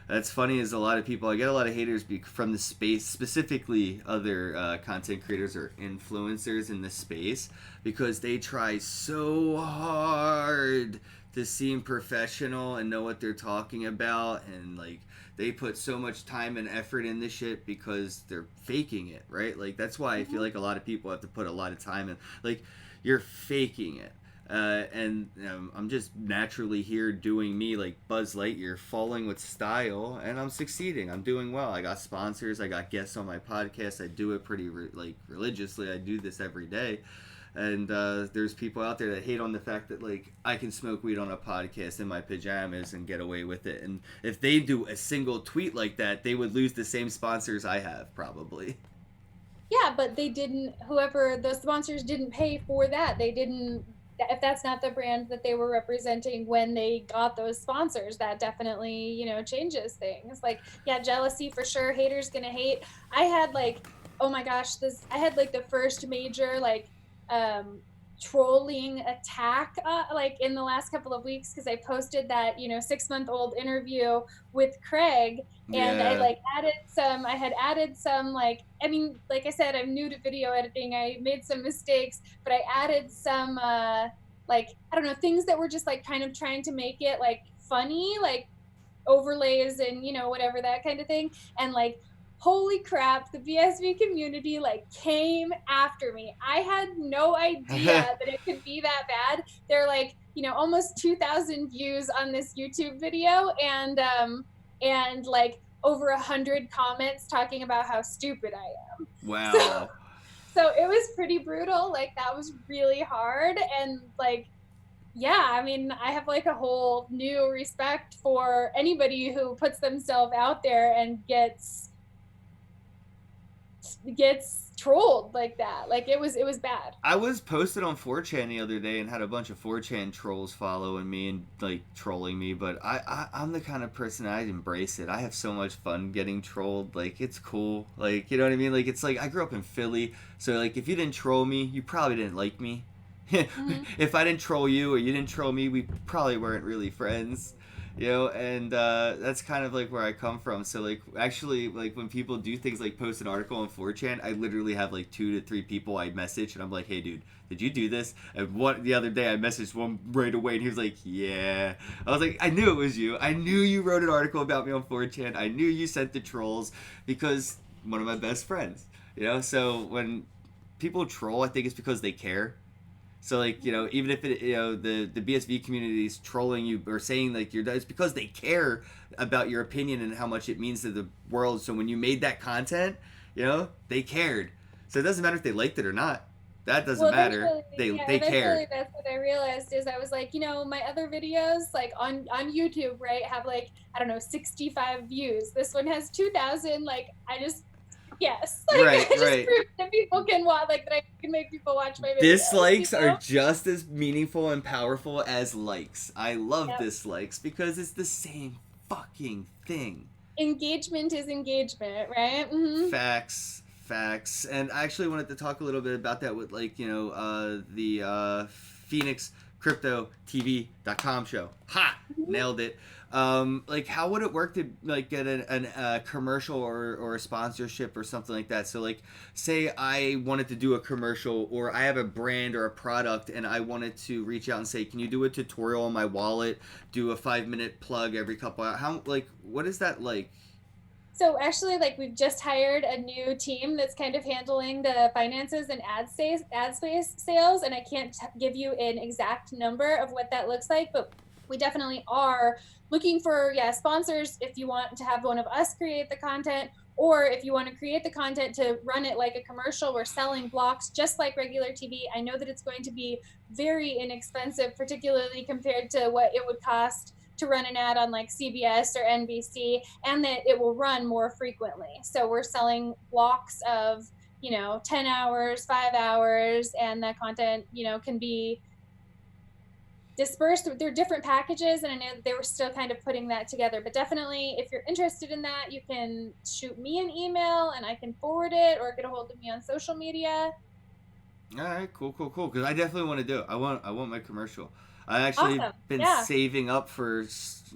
that's funny is a lot of people. I get a lot of haters from the space, specifically other content creators or influencers in the space, because they try so hard to seem professional and know what they're talking about, and like they put so much time and effort in this shit because they're faking it, right? Like that's why I feel Mhm. like a lot of people have to put a lot of time in. Like you're faking it. And I'm just naturally here doing me like Buzz Lightyear, falling with style, and I'm succeeding. I'm doing well. I got sponsors. I got guests on my podcast. I do it pretty religiously. I do this every day, and there's people out there that hate on the fact that like I can smoke weed on a podcast in my pajamas and get away with it. And if they do a single tweet like that, they would lose the same sponsors I have probably. Yeah, but they didn't, whoever the sponsors didn't pay for that. They didn't, if that's not the brand that they were representing when they got those sponsors, that definitely, changes things. Like, yeah, jealousy for sure. Haters gonna hate. I had like, oh my gosh, I had like the first major, like, um, trolling attack like in the last couple of weeks because I posted that 6-month-old interview with Craig, and Yeah. I had added some, like, I mean, like I said, I'm new to video editing. I made some mistakes, but I added some like, I don't know, things that were just like kind of trying to make it like funny, like overlays and whatever, that kind of thing. And like, holy crap, the BSV community like came after me. I had no idea that it could be that bad. They're like, almost 2,000 views on this YouTube video, and like over 100 comments talking about how stupid I am. So Wow. so it was pretty brutal. Like that was really hard. And like, yeah, I mean, I have like a whole new respect for anybody who puts themselves out there and gets trolled like that. Like it was bad. I was posted on 4chan the other day and had a bunch of 4chan trolls following me and like trolling me, but I'm the kind of person I embrace it. I have so much fun getting trolled. Like it's cool. Like you know what I mean? Like it's like I grew up in Philly, so like if you didn't troll me, you probably didn't like me. Mm-hmm. If I didn't troll you or you didn't troll me, we probably weren't really friends. And that's kind of like where I come from. So like actually like when people do things like post an article on 4chan, I literally have like 2 to 3 people I message and I'm like, hey dude, did you do this? And what the other day I messaged one right away and he was like, yeah. I was like, I knew it was you. I knew you wrote an article about me on 4chan. I knew you sent the trolls because one of my best friends. So when people troll, I think it's because they care. So like even if the BSV community is trolling you or saying like you're, it's because they care about your opinion and how much it means to the world. So when you made that content, they cared. So it doesn't matter if they liked it or not. That doesn't Well, matter. eventually, They yeah, they cared. eventually that's what I realized is I was like, my other videos like on YouTube, right, have like, I don't know, 65 views. This one has 2,000. Like I just, yes, like Right, I just right. proved that people can watch, like that I can make people watch my videos, Dislikes are just as meaningful and powerful as likes. I love Yep. dislikes because it's the same fucking thing. Engagement is engagement, right? Mm-hmm. Facts, facts. And I actually wanted to talk a little bit about that with like the Phoenix Crypto TV.com show. Ha! Mhm. Nailed it. Like, how would it work to like get a commercial or a sponsorship or something like that? So, like, say I wanted to do a commercial, or I have a brand or a product, and I wanted to reach out and say, "Can you do a tutorial on my wallet? Do a 5 minute plug every couple hours?" How like what is that like? So actually, like we've just hired a new team that's kind of handling the finances and ad space sales, and I can't give you an exact number of what that looks like, but we definitely are looking for sponsors if you want to have one of us create the content, or if you want to create the content to run it like a commercial. We're selling blocks just like regular TV. I know that it's going to be very inexpensive, particularly compared to what it would cost to run an ad on like CBS or NBC, and that it will run more frequently. So we're selling blocks of, 10 hours, 5 hours, and that content, can be dispersed through different packages. And I know that they were still kind of putting that together. But definitely, if you're interested in that, you can shoot me an email and I can forward it, or get a hold of me on social media. All right, cool. Because I definitely want to do it. I want my commercial. I actually Awesome. been Yeah. saving up for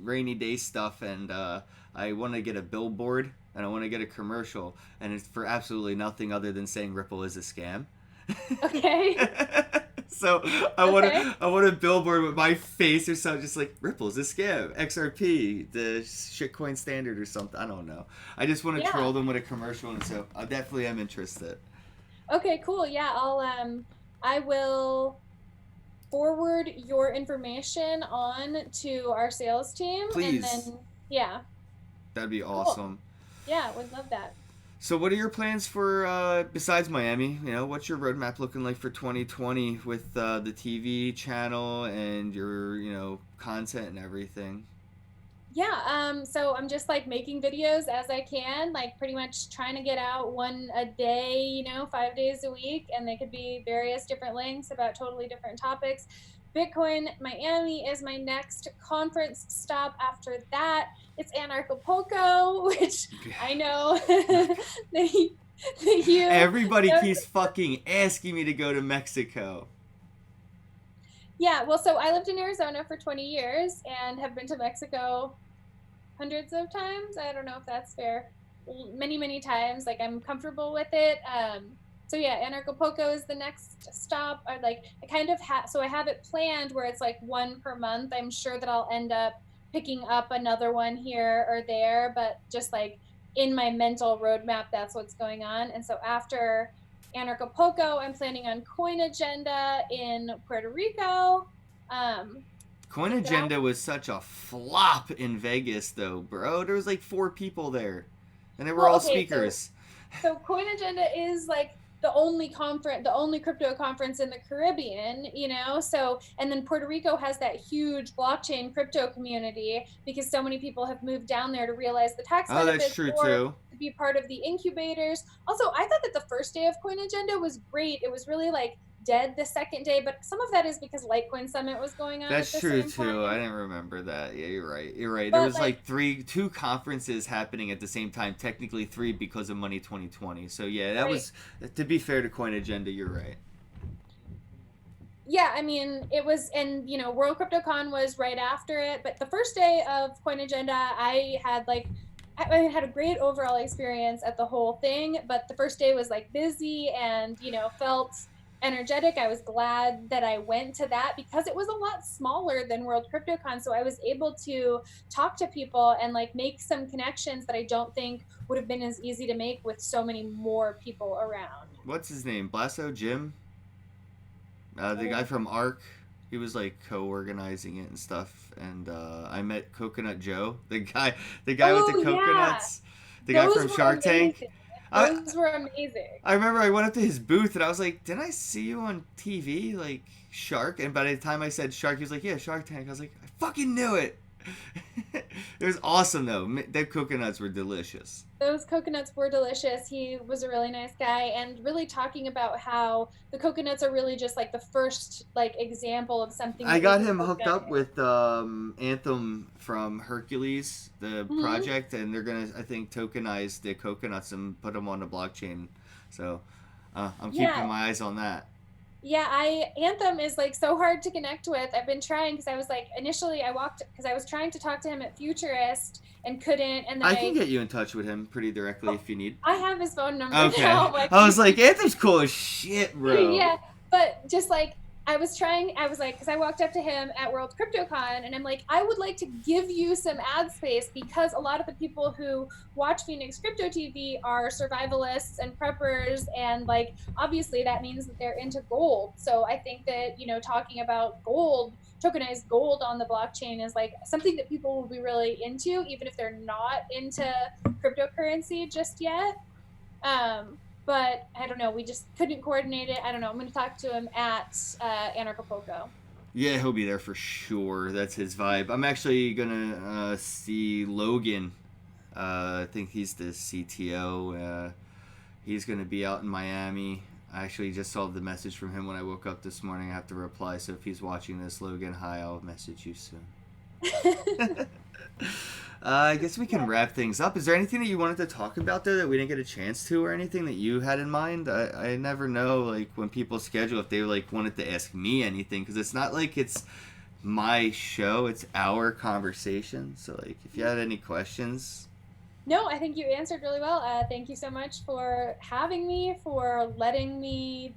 rainy day stuff, and I want to get a billboard and I want to get a commercial, and it's for absolutely nothing other than saying Ripple is a scam. Okay. So I want Okay. to I want a billboard with my face or something, just like Ripple is a scam, XRP, the shitcoin standard or something. I don't know. I just want to Yeah. troll them with a commercial, and so I definitely am interested. Okay, cool. Yeah, I will forward your information on to our sales team, and Please, then yeah, that'd be cool. awesome. Yeah, would love that. So, what are your plans for besides Miami? What's your roadmap looking like for 2020 with the TV channel and your content and everything? Yeah, so I'm just like making videos as I can, like pretty much trying to get out one a day, 5 days a week, and they could be various different links about totally different topics. Bitcoin Miami is my next conference stop. After that, it's Anarchapulco, which I know that you Everybody know. keeps fucking asking me to go to Mexico. Yeah, well, so I lived in Arizona for 20 years and have been to Mexico hundreds of times. I don't know if that's fair. Many, many times. Like I'm comfortable with it. So yeah, Anarchapulco is the next stop. I kind of so I have it planned where it's like one per month. I'm sure that I'll end up picking up another one here or there, but just like in my mental roadmap, that's what's going on. And so after Anarchapulco, I'm planning on Coin Agenda in Puerto Rico. I Coin think that I Agenda was such a flop in Vegas, though, bro. There was like 4 people there, and they were well, all okay, so speakers. Coin Agenda is like the only crypto conference in the Caribbean, So, and then Puerto Rico has that huge blockchain crypto community because so many people have moved down there to realize the tax Oh, that's benefits true or too. to be part of the incubators. Also, I thought that the first day of Coin Agenda was great. It was really like dead the second day, but some of that is because Litecoin Summit was going on at That's the true same too. I time. didn't remember that. Yeah, you're right. You're right. There But was like like two conferences happening at the same time. Technically three because of Money 2020. So yeah, that right. was. To be fair to Coin Agenda, you're right. Yeah, I mean, it was, and World CryptoCon was right after it. But the first day of Coin Agenda, I had a great overall experience at the whole thing. But the first day was like busy and felt energetic. I was glad that I went to that because it was a lot smaller than World CryptoCon. So I was able to talk to people and like make some connections that I don't think would have been as easy to make with so many more people around. What's his name? Blasso Jim? I The don't guy know. from Arc. He was like co-organizing it and stuff. And I met Coconut Joe, the guy with the Oh yeah, coconuts, the guy those from were Shark Tank. amazing. I Those were amazing. I remember I went up to his booth and I was like, "Didn't I see you on TV like Shark?" And by the time I said Shark, he was like, "Yeah, Shark Tank." I was like, "I fucking knew it." It was awesome though. The coconuts were delicious. Those coconuts were delicious. He was a really nice guy and really talking about how the coconuts are really just like the first like example of something I that we got could him work hooked up on. with Anthem from Hercules, the Hmm. project, and they're gonna, I think, tokenize the coconuts and put them on the blockchain. So I'm keeping Yeah, my eyes on that. yeah, I Anthem is like so hard to connect with. I've been trying because I was like initially I walked because I was trying to talk to him at Futurist and couldn't, and then I can get you in touch with him pretty directly if you need. I have his phone number Okay. now. Like, I was like, Anthem's cool as shit, bro. yeah, but just like I was trying, I was like, because I walked up to him at World CryptoCon and I'm like, I would like to give you some ad space because a lot of the people who watch Phoenix Crypto TV are survivalists and preppers. And like, obviously, that means that they're into gold. So I think that, talking about gold, tokenized gold on the blockchain is like something that people will be really into, even if they're not into cryptocurrency just yet. But I don't know. We just couldn't coordinate it. I don't know. I'm going to talk to him at Anarchapulco. Yeah, he'll be there for sure. That's his vibe. I'm actually gonna see Logan. I think he's the CTO. He's gonna be out in Miami. I actually just saw the message from him when I woke up this morning. I have to reply. So if he's watching this, Logan, hi. I'll message you soon. I guess we can wrap things up. Is there anything that you wanted to talk about there that we didn't get a chance to, or anything that you had in mind? I never know, like, when people schedule, if they like wanted to ask me anything, because it's not like it's my show; it's our conversation. So, like, if you had any questions, No, I think you answered really well. Thank you so much for having me, for letting me,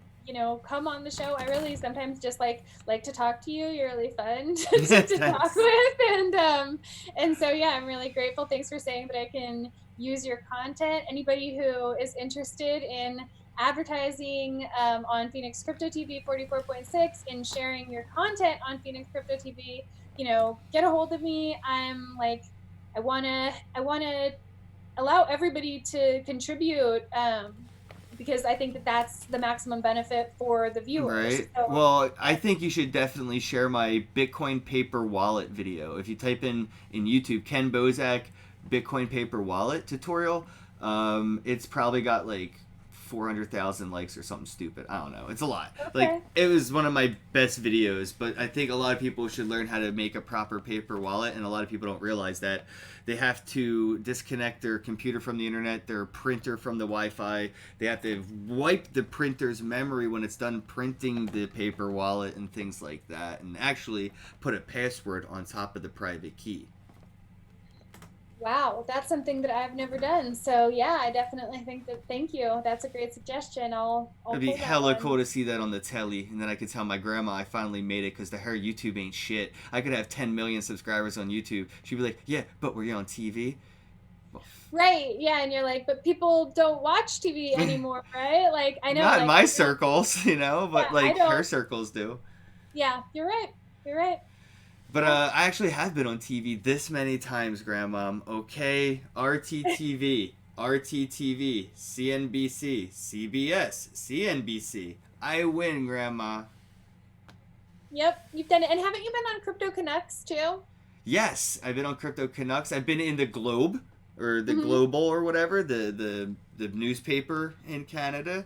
come on the show. I really sometimes just like to talk to you. You're really fun to talk thanks. with, and so yeah, I'm really grateful. Thanks for saying that I can use your content. Anybody who is interested in advertising on Phoenix Crypto TV 44.6 and sharing your content on Phoenix Crypto TV, get a hold of me. I'm like, I wanna allow everybody to contribute, because I think that that's the maximum benefit for the viewers. Right. So, Well, I think you should definitely share my Bitcoin paper wallet video. If you type in YouTube Ken Bozak Bitcoin paper wallet tutorial, it's probably got like 400,000 likes or something stupid. I don't know. It's a lot. Like, okay. it was one of my best videos, but I think a lot of people should learn how to make a proper paper wallet, and a lot of people don't realize that they have to disconnect their computer from the internet, their printer from the Wi-Fi. They have to wipe the printer's memory when it's done printing the paper wallet and things like that, and actually put a password on top of the private key. Wow, that's something that I've never done. So yeah, I definitely think that. Thank you. That's a great suggestion. I'll It'd be pull that hella one. cool to see that on the telly, and then I could tell my grandma I finally made it because to her YouTube ain't shit. I could have 10 million subscribers on YouTube. She'd be like, "Yeah, but were you on TV?" Well, Right. Yeah, and you're like, but people don't watch TV anymore, right? Like I know, not in like my I don't. circles, but Yeah, I like her don't. circles do. Yeah, you're right. You're right. But Yeah. I actually have been on TV this many times, Grandma. Okay, RTTV, RTTV, CNBC, CBS, CNBC. I win, Grandma. Yep, you've done it. And haven't you been on Crypto Canucks too? Yes, I've been on Crypto Canucks. I've been in the Globe or the Mm-hmm. Global or whatever, the newspaper in Canada,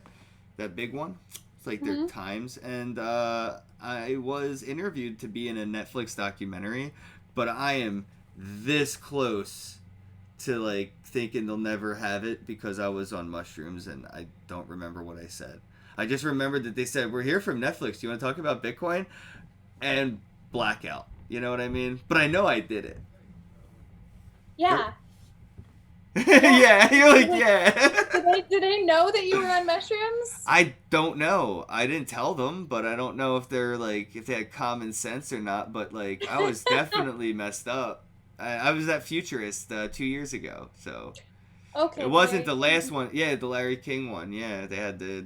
that big one. It's like their Mm-hmm. Times, and I was interviewed to be in a Netflix documentary, but I am this close to like thinking they'll never have it because I was on mushrooms and I don't remember what I said. I just remembered that they said we're here from Netflix. Do you want to talk about Bitcoin? And blackout. You know what I mean? But I know I did it. Yeah. Yeah. Yeah, you're Did like, they, yeah. did they know that you were on mushrooms? I don't know. I didn't tell them, but I don't know if they're like if they had common sense or not. But like, I was definitely messed up. I was at Futurist 2 years ago, so it Okay, the wasn't Larry the last King. one. Yeah, the Larry King one. Yeah, they had the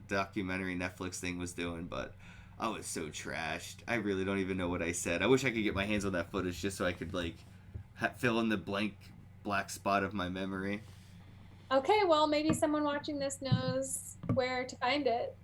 documentary Netflix thing was doing, but I was so trashed. I really don't even know what I said. I wish I could get my hands on that footage just so I could like fill in the blank black spot of my memory. Okay, well, maybe someone watching this knows where to find it.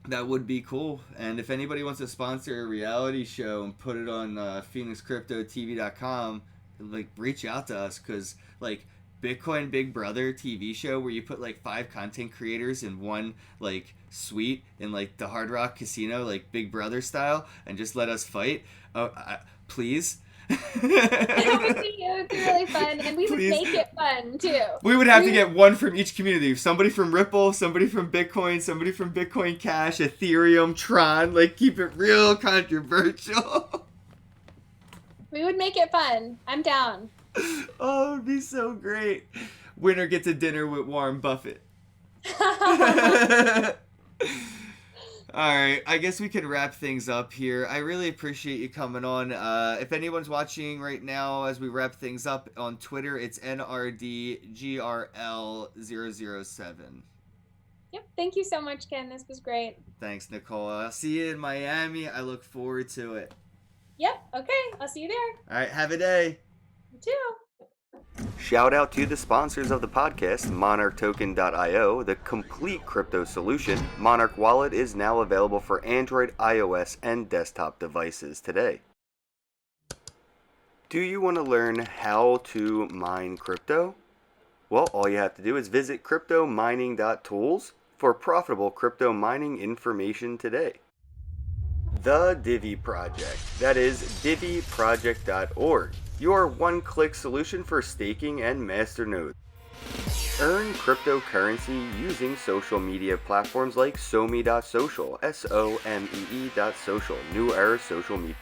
That would be cool. And if anybody wants to sponsor a reality show and put it on PhoenixCryptoTV.com, like reach out to us because like Bitcoin Big Brother TV show where you put like five content creators in one like suite in like the Hard Rock Casino like Big Brother style and just let us fight. Oh, please. It would be really fun, and we would Please. make it fun too. We would have to We get one from each community. Somebody from Ripple, somebody from Bitcoin, somebody from Bitcoin Cash, Ethereum, Tron. Like, keep it real controversial. we would make it fun. I'm down. Oh, it'd be so great. Winner gets a dinner with Warren Buffett. All right, I guess we can wrap things up here. I really appreciate you coming on. If anyone's watching right now as we wrap things up on Twitter, it's NRDGRL007. Yep. Thank you so much, Ken. This was great. Thanks, Nicole. I'll see you in Miami. I look forward to it. Yep. Okay. I'll see you there. All right, have a day. You too. Shout out to the sponsors of the podcast, MonarchToken.io, the complete crypto solution. Monarch Wallet is now available for Android, iOS, and desktop devices today. Do you want to learn how to mine crypto? Well, all you have to do is visit cryptomining.tools for profitable crypto mining information today. The Divi Project, that is diviproject.org, your one-click solution for staking and masternodes. Earn cryptocurrency using social media platforms like Somee.social, SOMEE.social, New Era Social Media.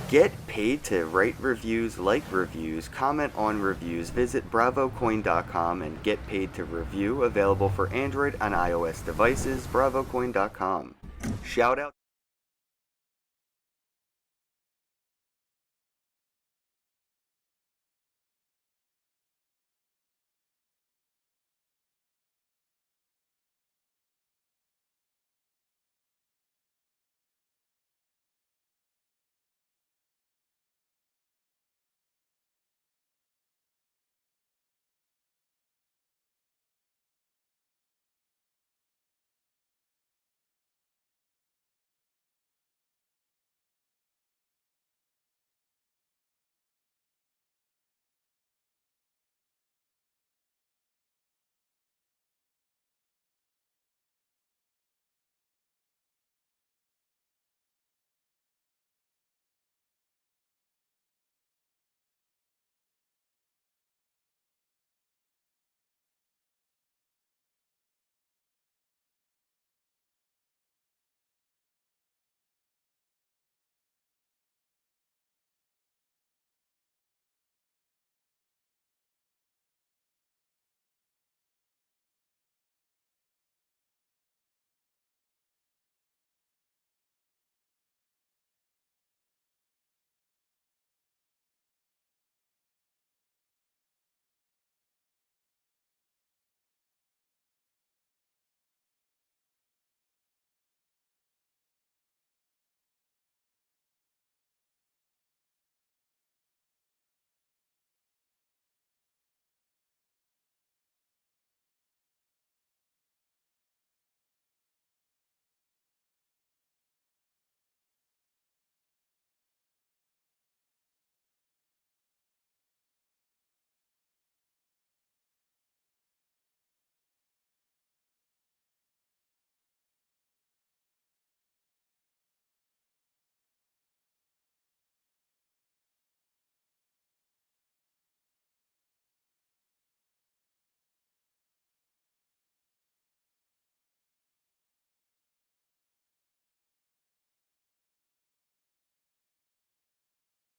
Get paid to write reviews, like reviews, comment on reviews. Visit bravocoin.com and get paid to review, available for Android and iOS devices, bravocoin.com. Shout out